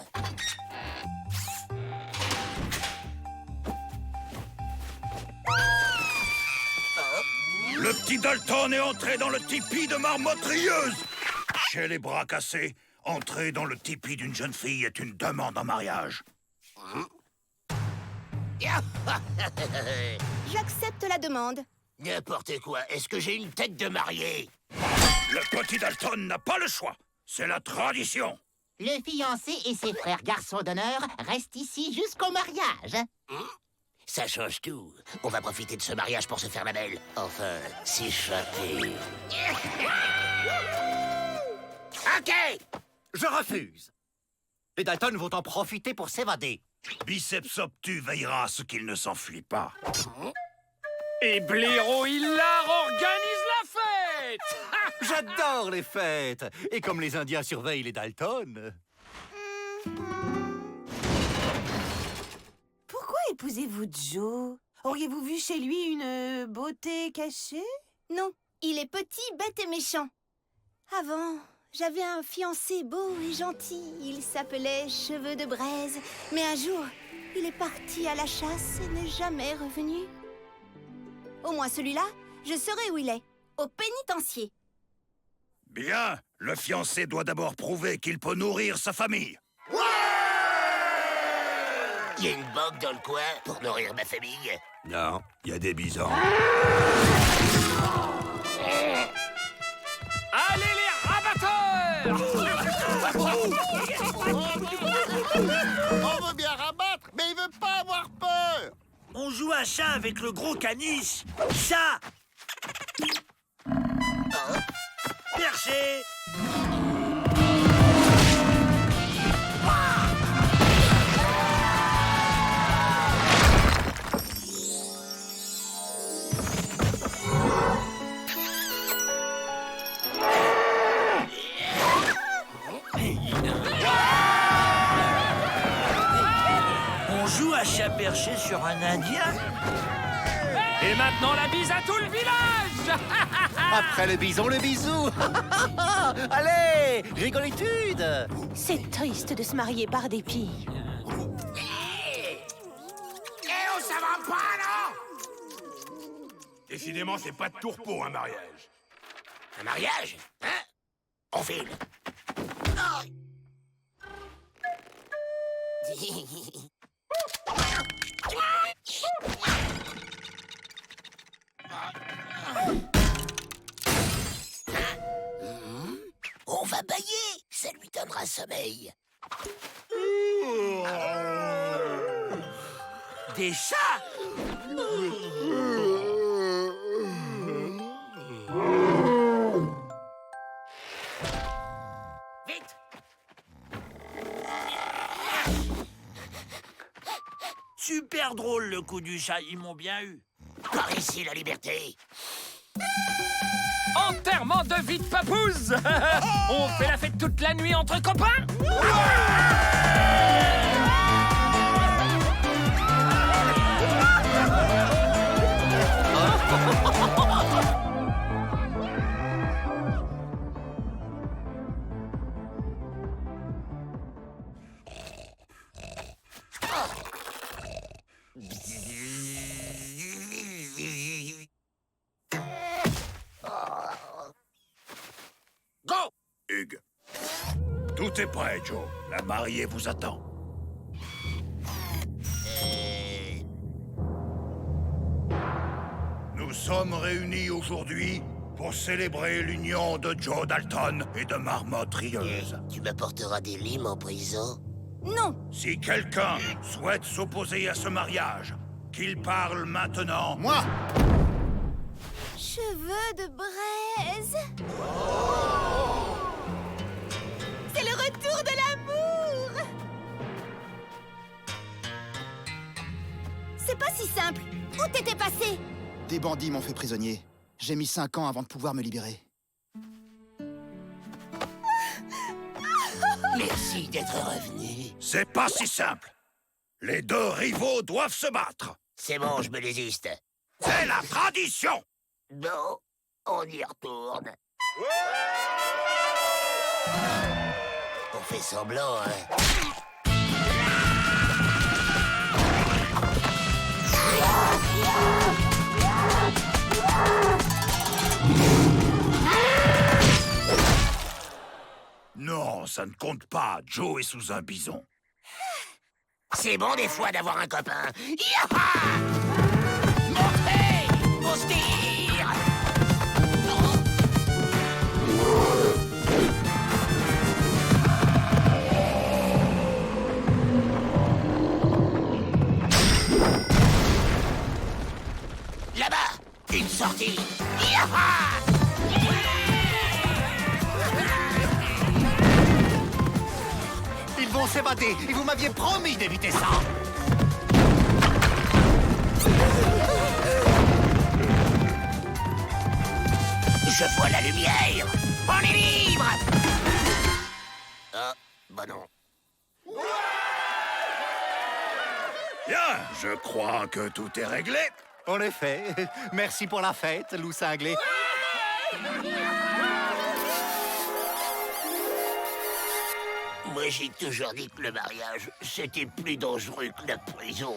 Le petit Dalton est entré dans le tipi de marmotrieuse. Chez les bras cassés, entrer dans le tipi d'une jeune fille est une demande en mariage. J'accepte la demande. N'importe quoi, est-ce que j'ai une tête de mariée? Le petit Dalton n'a pas le choix. C'est la tradition. Le fiancé et ses frères garçons d'honneur restent ici jusqu'au mariage. Ça change tout. On va profiter de ce mariage pour se faire la belle. Enfin, s'échapper. OK! Je refuse. Les Dalton vont en profiter pour s'évader. Biceps obtus veillera à ce qu'il ne s'enfuit pas. Et Blaireau Hilar organise la fête. J'adore les fêtes. Et comme les Indiens surveillent les Dalton... Pourquoi épousez-vous Joe? Auriez-vous vu chez lui une beauté cachée? Non, il est petit, bête et méchant. Avant, j'avais un fiancé beau et gentil. Il s'appelait Cheveux de Braise. Mais un jour, il est parti à la chasse et n'est jamais revenu. Au moins celui-là, je saurai où il est. Au pénitencier. Bien, le fiancé doit d'abord prouver qu'il peut nourrir sa famille. Il y a une banque dans le coin pour nourrir ma famille. Non, il y a des bisons. Allez les rabatteurs! On veut bien rabattre, mais il veut pas avoir peur. On joue à chat avec le gros caniche. Chat! Perché! On joue à chat perché sur un Indien? Et maintenant la bise à tout le village. Après le bison, le bisou. Allez, rigolitude. C'est triste de se marier par dépit. on ça va pas, non? Décidément, c'est pas de tourpeau, un mariage. Un mariage? Hein? On file. On va bailler, ça lui donnera sommeil. Des chats? Vite! Super drôle le coup du chat, ils m'ont bien eu. Par ici la liberté. Enterrement de vie de papouze. On fait la fête toute la nuit entre copains. Hugues. Tout est prêt, Joe. La mariée vous attend. Nous sommes réunis aujourd'hui pour célébrer l'union de Joe Dalton et de Marmotte Rieuse. Tu m'apporteras des limes en prison? Non. Si quelqu'un souhaite s'opposer à ce mariage, qu'il parle maintenant. Moi! Cheveux de braise. C'est le retour de l'amour. C'est pas si simple. Où t'étais passé? Des bandits m'ont fait prisonnier. J'ai mis 5 ans avant de pouvoir me libérer. Merci d'être revenu. C'est pas si simple. Les deux rivaux doivent se battre. C'est bon, je me désiste. C'est la tradition. Bon, on y retourne. On fait semblant, hein. Non, ça ne compte pas. Joe est sous un bison. C'est bon des fois d'avoir un copain. Yaha! Montez! On se tire! Là-bas! Une sortie! Yaha! Ils vont s'évader et vous m'aviez promis d'éviter ça. Je vois la lumière! On est libre! Ah, bah non. Bien, je crois que tout est réglé. En effet. Merci pour la fête, loup cinglé. Moi, j'ai toujours dit que le mariage, c'était plus dangereux que la prison.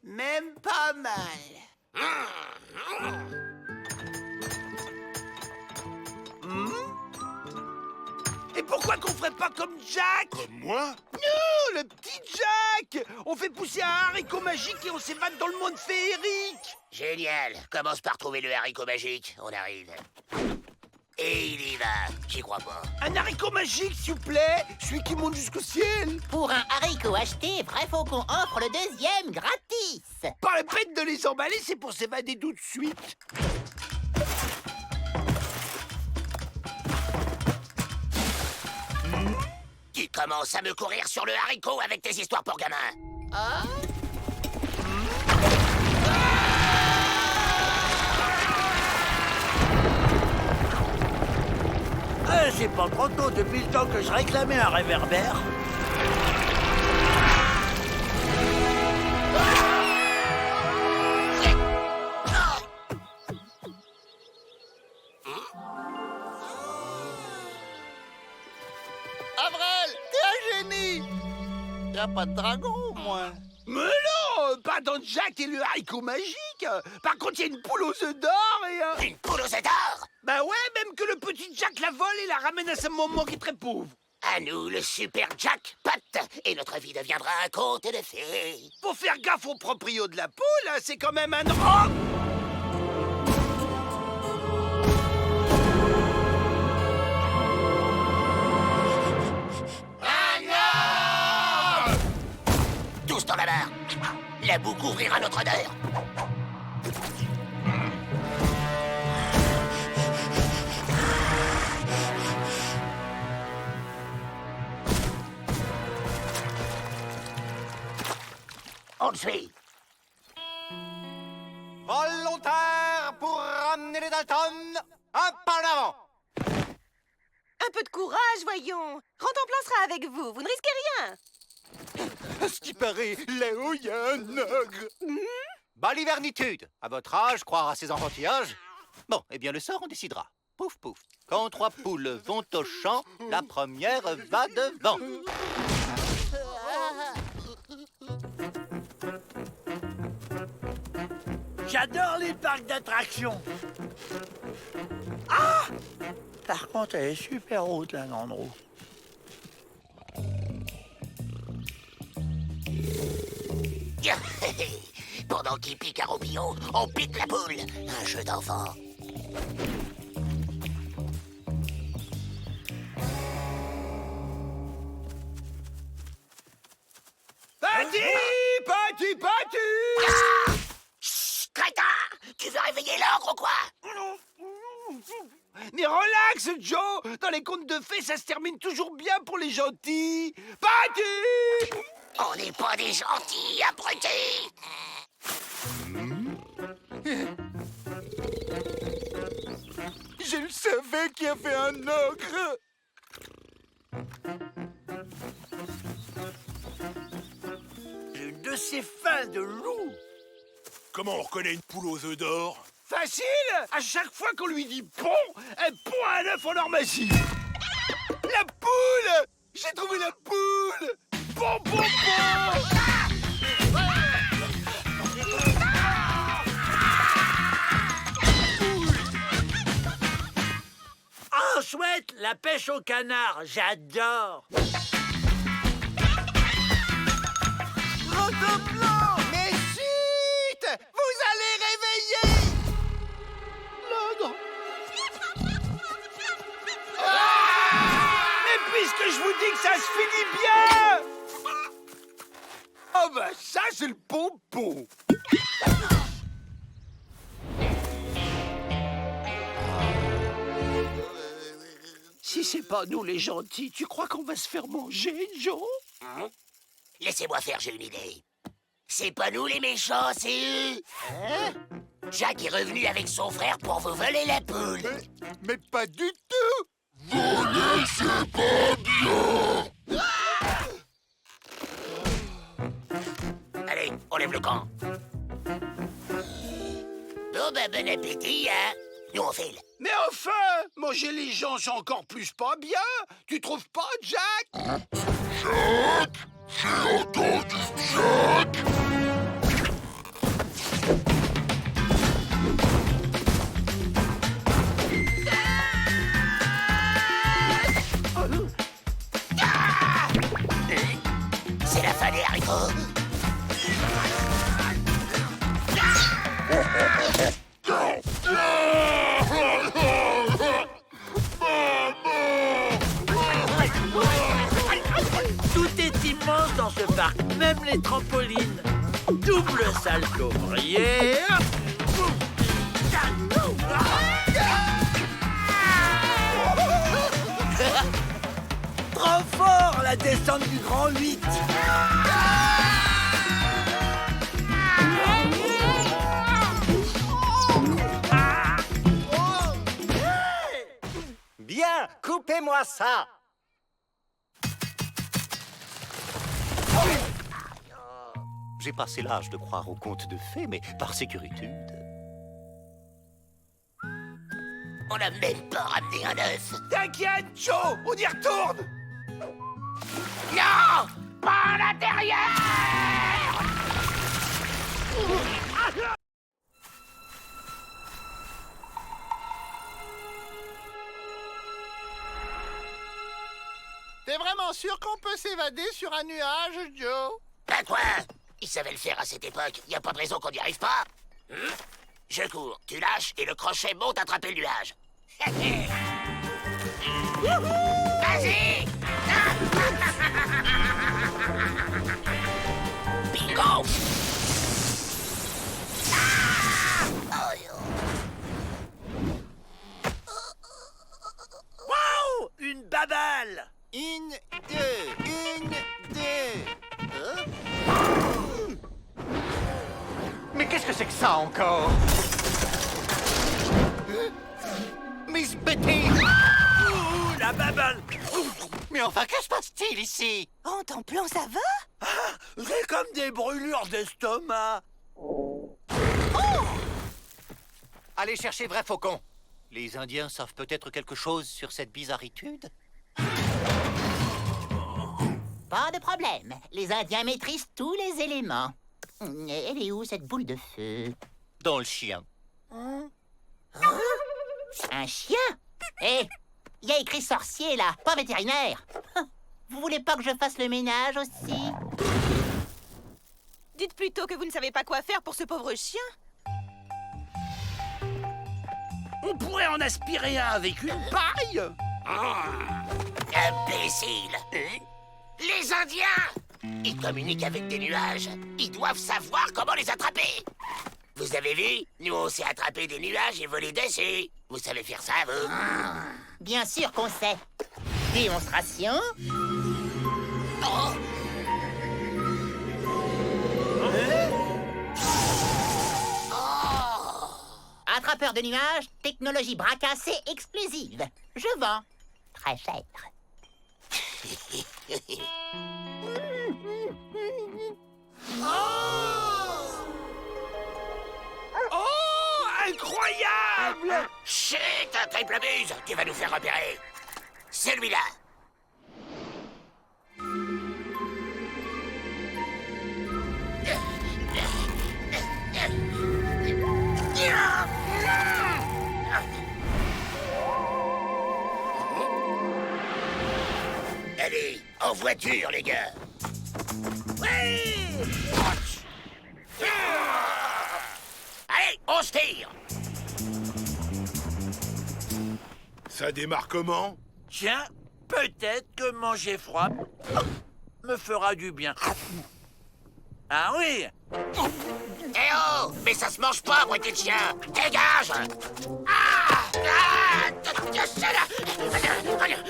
Même pas mal. Et pourquoi qu'on ferait pas comme Jack? Comme moi? Non, le petit Jack! On fait pousser un haricot magique et on s'évade dans le monde féerique. Génial. Commence par trouver le haricot magique. On arrive. Et il y va. J'y crois pas. Un haricot magique, s'il vous plaît. Celui qui monte jusqu'au ciel. Pour un haricot acheté, Vrai Faucon offre le deuxième gratis. Pas la peine de les emballer, c'est pour s'évader tout de suite. Tu commences à me courir sur le haricot avec tes histoires pour gamins. C'est pas trop tôt depuis le temps que je réclamais un réverbère. Avril, t'es un génie! Y'a pas de dragon, au moins. Mais non, pas dans Jack et le haricot magique. Par contre, il y a une poule aux œufs d'or et... Une poule aux œufs d'or? Bah ouais, même que le petit Jack la vole et la ramène à sa maman qui est très pauvre. À nous, le super jackpot, et notre vie deviendra un conte de fées. Faut faire gaffe au proprio de la poule, hein, c'est quand même un... Oh! Tous dans la barre. La boue couvrira notre odeur. On le suit. Volontaire pour ramener les Dalton. Un pas en avant. Un peu de courage, voyons. Rantanplan sera avec vous, vous ne risquez rien. À ce qui paraît, là-haut, il y a un ogre. Balivernitude. À votre âge, croire à ces enfantillages? Bon, eh bien, le sort, on décidera. Pouf, pouf. Quand 3 poules vont au champ, la première va devant. J'adore les parcs d'attractions. Ah! Par contre, elle est super haute, la grande roue. Pendant qu'il pique un roupillon, on pique la poule. Un jeu d'enfant. Petit Ah! Chut, crétin! Tu veux réveiller l'ogre ou quoi? Mais relax, Joe. Dans les contes de fées, ça se termine toujours bien pour les gentils. Petit! On n'est pas des gentils, abrutis! Je le savais qu'il y avait un ogre. Une de ces fins de loup. Comment on reconnaît une poule aux œufs d'or? Facile! À chaque fois qu'on lui dit pont, elle pond un œuf en or magique. La poule! J'ai trouvé la poule! Pont, pont, pont! Oh, chouette, la pêche au canard, j'adore. Rotoplan! Mais chut! Vous allez réveiller l'ogre! Mais puisque je vous dis que ça se finit bien! Oh bah ça, c'est le pompon! Si c'est pas nous les gentils, tu crois qu'on va se faire manger, Joe? Laissez-moi faire, j'ai une idée. C'est pas nous les méchants, c'est eux. Jack est revenu avec son frère pour vous voler la poule. Mais pas du tout. Voler, c'est pas bien. Allez, on lève le camp. Bon, ben, bon appétit, hein. Nous, on file. Mais enfin, manger les gens, c'est encore plus pas bien. Tu trouves pas, Jack? Jack? J'ai entendu Jack. C'est la fin des haricots. Tout est immense dans ce parc, même les trampolines. Double salto arrière. Trop fort, la descente du grand 8. Bien, coupez-moi ça. J'ai passé l'âge de croire aux contes de fées, mais par sécurité. On n'a même pas ramené un œuf. T'inquiète, Joe, on y retourne. Non, pas à l'intérieur. T'es vraiment sûr qu'on peut s'évader sur un nuage, Joe? Bah quoi? Ils savaient le faire à cette époque. Y a pas de raison qu'on n'y arrive pas. Je cours, tu lâches et le crochet monte attraper le nuage. Vas-y! Bingo! Wow! Une babale! Une, deux. Mais qu'est-ce que c'est que ça encore? Miss Betty! La babale! Mais enfin, que se passe-t-il ici? Oh, ton plan, ça va? J'ai comme des brûlures d'estomac. Allez chercher Vrai Faucon. Les Indiens savent peut-être quelque chose sur cette bizarritude? Pas de problème. Les Indiens maîtrisent tous les éléments. Elle est où, cette boule de feu? Dans le chien. Un chien? Hé, il y a écrit sorcier, là, pas vétérinaire. Vous voulez pas que je fasse le ménage aussi? Dites plutôt que vous ne savez pas quoi faire pour ce pauvre chien. On pourrait en aspirer un avec une paille. Imbécile! Les Indiens! Ils communiquent avec des nuages. Ils doivent savoir comment les attraper. Vous avez vu? Nous, on sait attraper des nuages et voler dessus. Vous savez faire ça, vous? Bien sûr qu'on sait. Démonstration. Attrapeur de nuages, technologie bras cassés exclusive. Je vends. Très cher. Oh, incroyable! Chut, un triple buse! Tu vas nous faire repérer. Celui-là. Allez, en voiture, les gars. Ouais! Allez, on se tire. Ça démarre comment? Tiens, peut-être que manger froid me fera du bien. Ah oui? Eh oh! Mais ça se mange pas, bruité de chien! Dégage! Allez!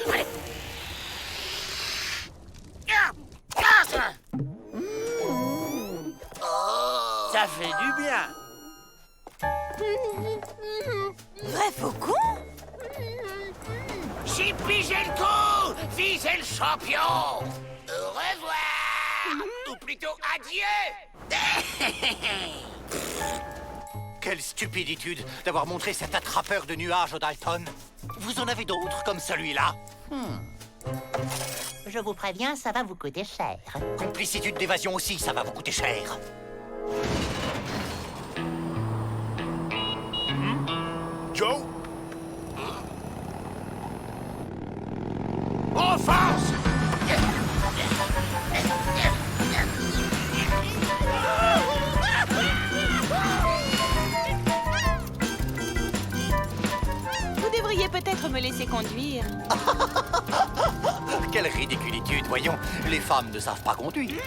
Ça fait du bien. Vrai Faucon? J'ai pigé le coup! Visez le champion! Au revoir! Ou plutôt adieu! Quelle stupiditude d'avoir montré cet attrapeur de nuages au Dalton. Vous en avez d'autres comme celui-là? Je vous préviens, ça va vous coûter cher. Complicitude d'évasion aussi, ça va vous coûter cher. Joe? Offense! Vous devriez peut-être me laisser conduire. Quelle ridiculitude, voyons. Les femmes ne savent pas conduire.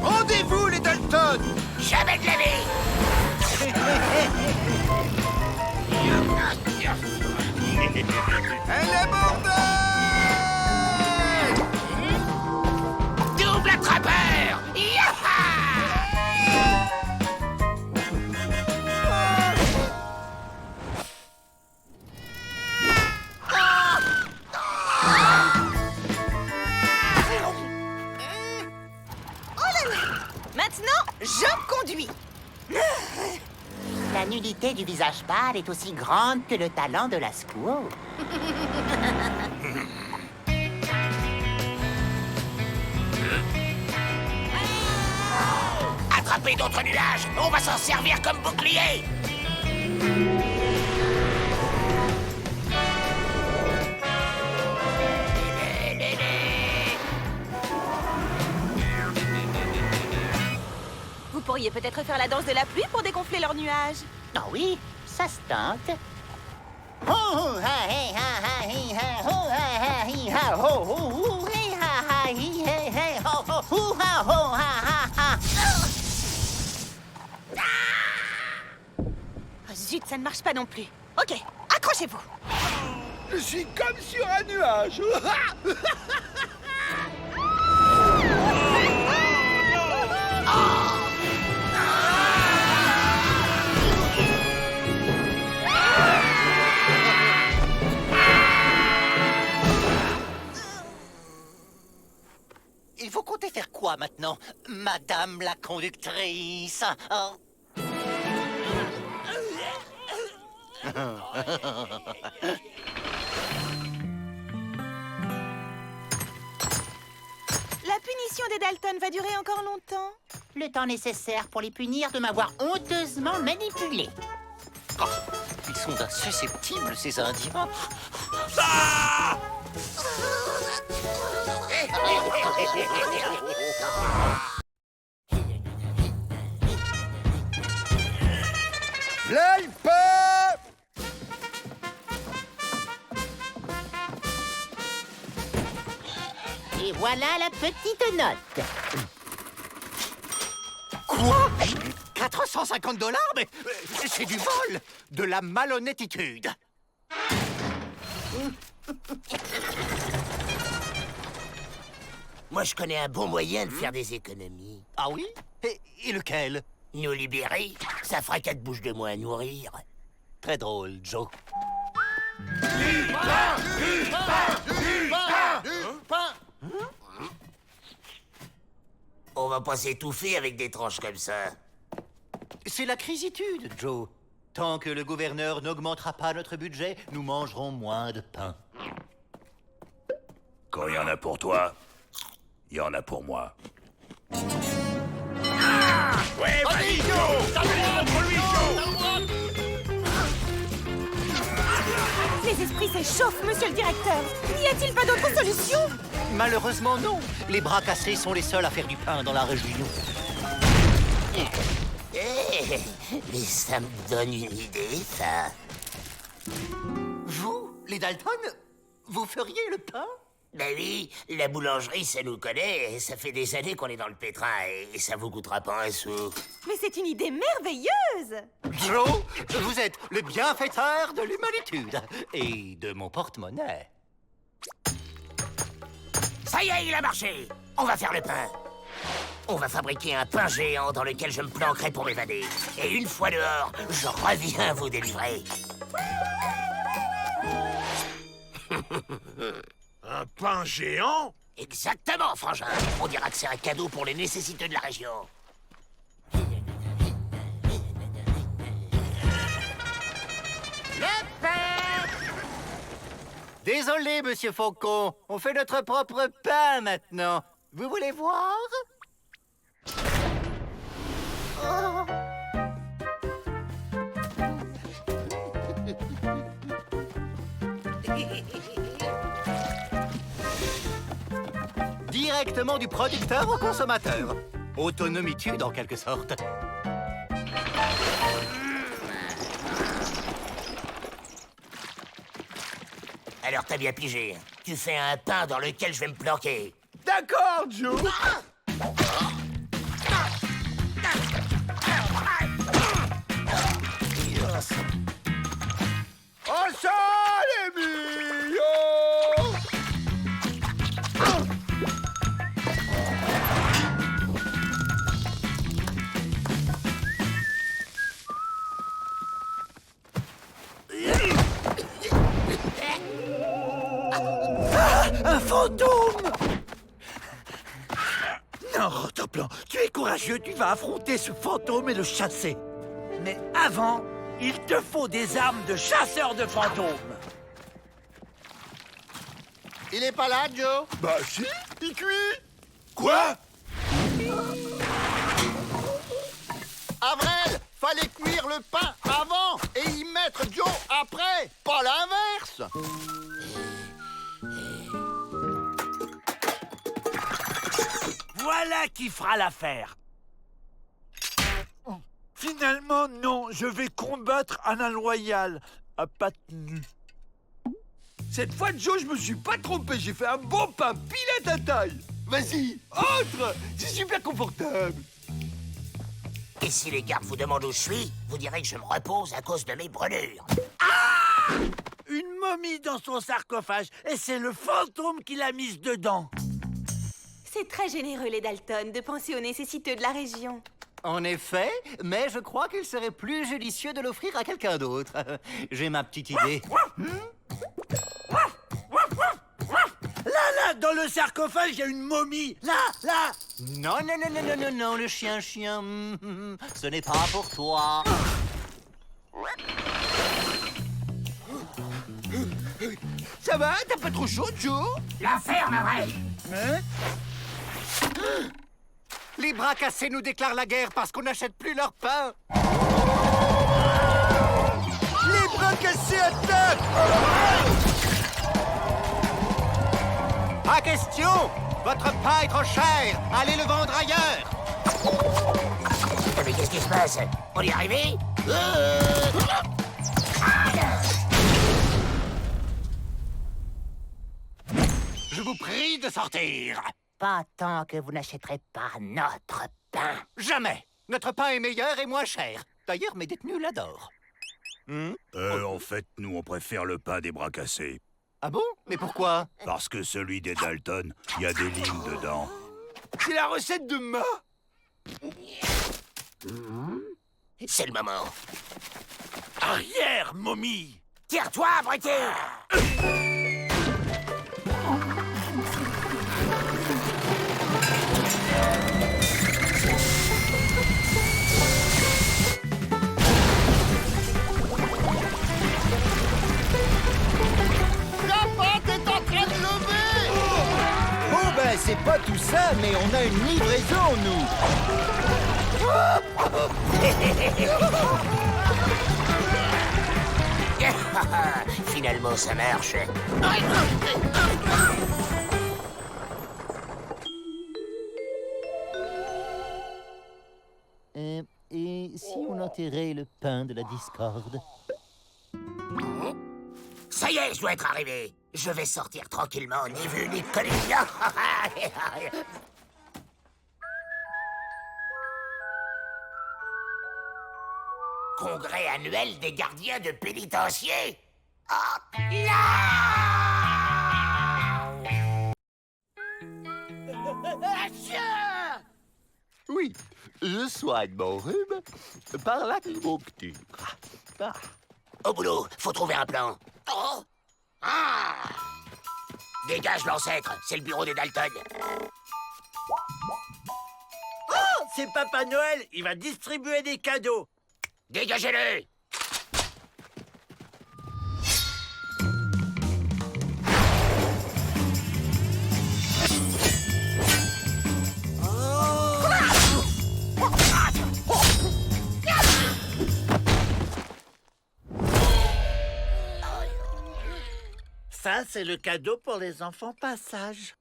Rendez-vous, les Dalton! Jamais de la vie! Elle est mortelle! Double attrapeur! Maintenant, je conduis. La nudité du visage pâle est aussi grande que le talent de la squaw. Attrapez d'autres nuages! On va s'en servir comme bouclier! Vous pourriez peut-être faire la danse de la pluie pour dégonfler leurs nuages. Ah oui, ça se tente. Oh, ha, hey, ha, ha, hi, ha, ho, ha, ha, hi, ha, ho, ho, ho, hey, ha, ha, hi, hey, hey, ho, ho, ho, ha, ho, ha, ha, ha. Oh, zut, ça ne marche pas non plus. Ok, accrochez-vous. Je suis comme sur un nuage! Il faut compter faire quoi maintenant? non, Madame la conductrice. Oh. La punition des Dalton va durer encore longtemps? Le temps nécessaire pour les punir de m'avoir honteusement manipulé. Oh, ils sont insusceptibles, ces Indiens. Ah! L'Alpe! Et voilà la petite note. Quoi? 450 $? Mais c'est du vol! De la malhonnêtitude! Moi, je connais un bon moyen de faire des économies. Ah oui? Et lequel? Nous libérer, ça fera 4 bouches de moins à nourrir. Très drôle, Joe. Du pain! Du pain! Du pain! Du pain! On va pas s'étouffer avec des tranches comme ça. C'est la crisitude, Joe. Tant que le gouverneur n'augmentera pas notre budget, nous mangerons moins de pain. Quand il y en a pour toi, il y en a pour moi. Ouais, vas-y, Joe! Contre lui, Joe! Les esprits s'échauffent, monsieur le directeur. N'y a-t-il pas d'autre solution? Malheureusement, non. Les bras cassés sont les seuls à faire du pain dans la région. Mais ça me donne une idée, ça. Vous, les Dalton, vous feriez le pain? Ben oui, la boulangerie, ça nous connaît, et ça fait des années qu'on est dans le pétrin, et ça vous coûtera pas un sou. Mais c'est une idée merveilleuse! Joe, vous êtes le bienfaiteur de l'humanitude et de mon porte-monnaie. Ça y est, il a marché! On va faire le pain. On va fabriquer un pain géant dans lequel je me planquerai pour m'évader. Et une fois dehors, je reviens vous délivrer. Un pain géant? Exactement, frangin. On dira que c'est un cadeau pour les nécessiteux de la région. Le pain! Désolé, monsieur Faucon. On fait notre propre pain maintenant. Vous voulez voir? Oh. Directement du producteur au consommateur. Autonomitude en quelque sorte. Alors t'as bien pigé. Tu fais un pain dans lequel je vais me planquer. D'accord, Joe. Oh, ça, les millions! Un fantôme! Non, Rotoplan, tu es courageux, tu vas affronter ce fantôme et le chasser. Mais avant, il te faut des armes de chasseur de fantômes. Il est pas là, Joe? Bah si, il cuit. Quoi? Avril, fallait cuire le pain avant et y mettre Joe après, pas l'inverse. Voilà qui fera l'affaire. Finalement, non, je vais combattre Alain Loyal à pattes nues. Cette fois, Joe, je me suis pas trompé. J'ai fait un bon pain pile à ta taille. Vas-y, entre. C'est super confortable. Et si les gardes vous demandent où je suis, vous direz que je me repose à cause de mes brûlures. Une momie dans son sarcophage, et c'est le fantôme qui l'a mise dedans. C'est très généreux, les Dalton, de penser aux nécessiteux de la région. En effet, mais je crois qu'il serait plus judicieux de l'offrir à quelqu'un d'autre. J'ai ma petite idée. Là, dans le sarcophage, il y a une momie. Là, là. Non, non, non, non, non, non, non, le chien, ce n'est pas pour toi. Ça va? T'as pas trop chaud, Joe? La ferme, vrai. Hein? Les bras cassés nous déclarent la guerre parce qu'on n'achète plus leur pain. Les bras cassés attaquent! Pas question! Votre pain est trop cher! Allez le vendre ailleurs! Mais qu'est-ce qui se passe? On y est arrivé? Je vous prie de sortir! Pas tant que vous n'achèterez pas notre pain. Jamais! Notre pain est meilleur et moins cher. D'ailleurs, mes détenus l'adorent. En fait, nous, on préfère le pain des bras cassés. Ah bon? Mais pourquoi? Parce que celui des Dalton, il y a des lignes dedans. C'est la recette de Ma. C'est le moment. Arrière, momie. Tire-toi, abruti! La pâte est en train de lever! Oh ben, c'est pas tout ça, mais on a une livraison, nous. Finalement, ça marche. Et si on enterrait le pain de la discorde? Ça y est, je dois être arrivé. Je vais sortir tranquillement, ni vu ni connu. Congrès annuel des gardiens de pénitencier. Ah, Oui, je soigne mon rhume par l'acupuncture. Ah. Au boulot, faut trouver un plan. Oh. Ah. Dégage l'ancêtre, c'est le bureau des Dalton. Oh, c'est Papa Noël. Il va distribuer des cadeaux. Dégagez-le! Ça, c'est le cadeau pour les enfants passage.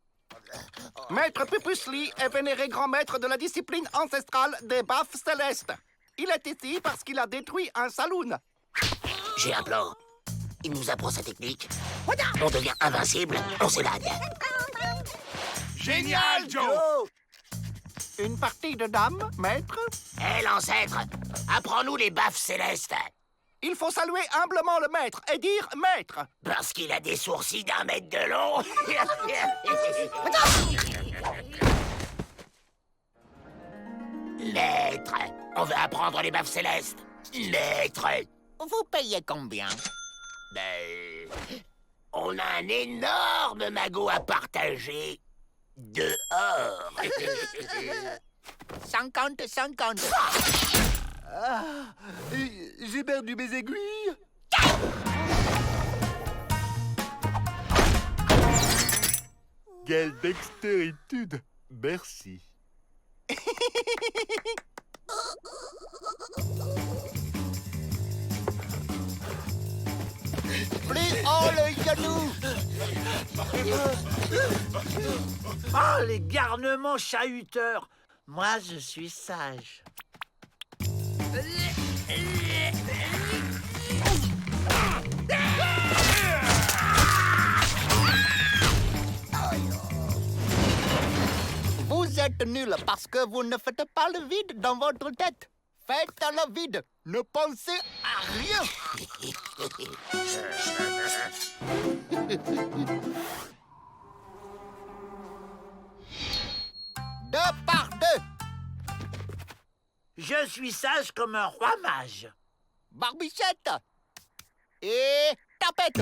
Maître Pupusli est vénéré grand maître de la discipline ancestrale des baffes célestes. Il est ici parce qu'il a détruit un saloon. J'ai un plan. Il nous apprend sa technique. On devient invincible, on s'évade. Génial, Joe! Une partie de dames, maître? Hé, l'ancêtre, apprends-nous les baffes célestes. Il faut saluer humblement le maître et dire maître. Parce qu'il a des sourcils d'1 mètre de long. Maître, on veut apprendre les baffes célestes. Maître. Vous payez combien? Ben, on a un énorme magot à partager. Dehors. 50. Ah, j'ai perdu mes aiguilles. Quelle dextéritude. Merci. Plus haut le genou! Oh, les garnements chahuteurs. Moi, je suis sage. Vous êtes nul parce que vous ne faites pas le vide dans votre tête. Faites le vide. Ne pensez à rien. Deux par deux. Je suis sage comme un roi mage. Barbichette. Et tapette.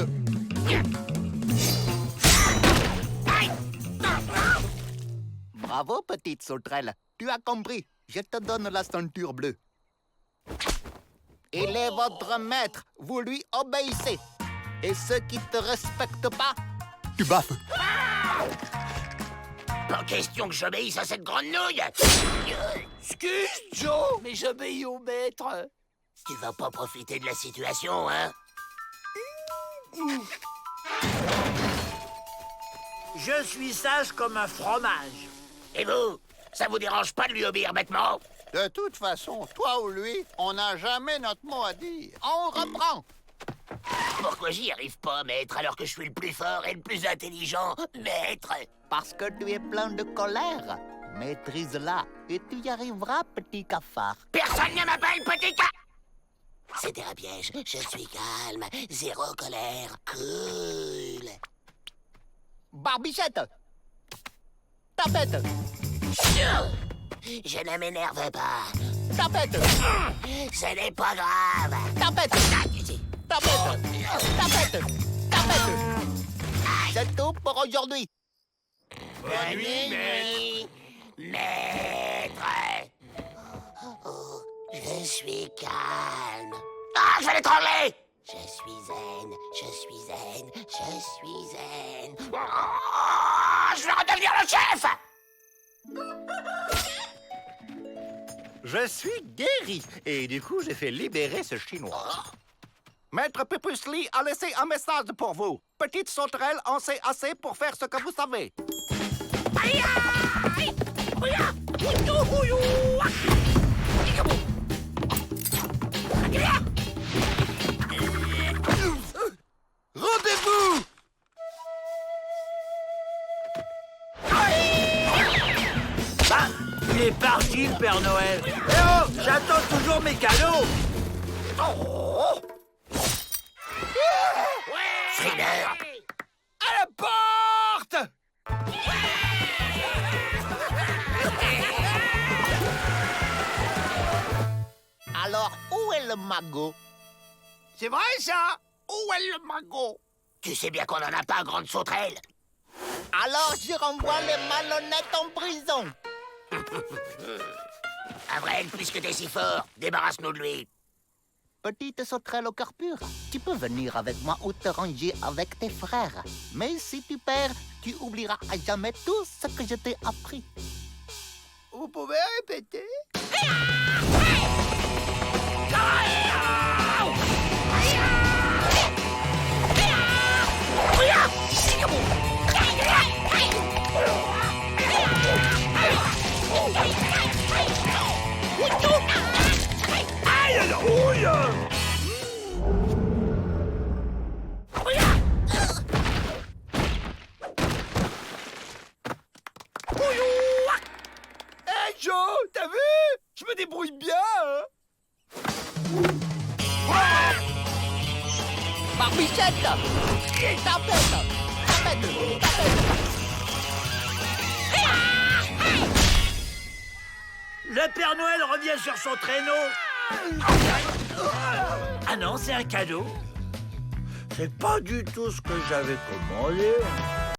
Bravo, petite sauterelle. Tu as compris. Je te donne la ceinture bleue. Il est votre maître. Vous lui obéissez. Et ceux qui te respectent pas, tu baffes. Pas question que j'obéisse à cette grande nouille. Excuse, Joe, mais j'obéis au maître. Tu vas pas profiter de la situation, hein? Je suis sage comme un fromage. Et vous? Ça vous dérange pas de lui obéir bêtement? De toute façon, toi ou lui, on n'a jamais notre mot à dire. On reprend. Pourquoi j'y arrive pas, maître, alors que je suis le plus fort et le plus intelligent, maître? Parce que tu es plein de colère. Maîtrise-la et tu y arriveras, petit cafard. Personne ne m'appelle petit ca... C'était un piège. Je suis calme. Zéro colère. Cool. Barbichette! Tapette! Je ne m'énerve pas. Tapette! Ce n'est pas grave. Tapette! Tapette! Tapette! Tapette! C'est tout pour aujourd'hui. Bonne nuit, maître. Oh, je suis calme. Ah, je vais l'étrangler. Je suis zen, je suis zen, je suis zen. Oh, je vais redevenir le chef. Je suis guéri. Et du coup, j'ai fait libérer ce Chinois. Maître Pipusli a laissé un message pour vous. Petite sauterelle en sait assez pour faire ce que vous savez. Rendez-vous! Ah, il est parti, le Père Noël. Eh oh, j'attends toujours mes cadeaux. Thriller. À la porte! Alors, où est le magot? C'est vrai, ça? Où est le magot? Tu sais bien qu'on en a pas, grande sauterelle. Alors, je renvoie les malhonnêtes en prison. Avril, puisque t'es si fort, débarrasse-nous de lui. Petite sauterelle au cœur pur, tu peux venir avec moi ou te ranger avec tes frères. Mais si tu perds, tu oublieras à jamais tout ce que je t'ai appris. Vous pouvez répéter? Aïe, la houille! Hey Joe, t'as vu? Je me débrouille bien, hein? Barbichette! Tapette! Tapette! Tapette! Le Père Noël revient sur son traîneau. Ah non, c'est un cadeau. C'est pas du tout ce que j'avais commandé.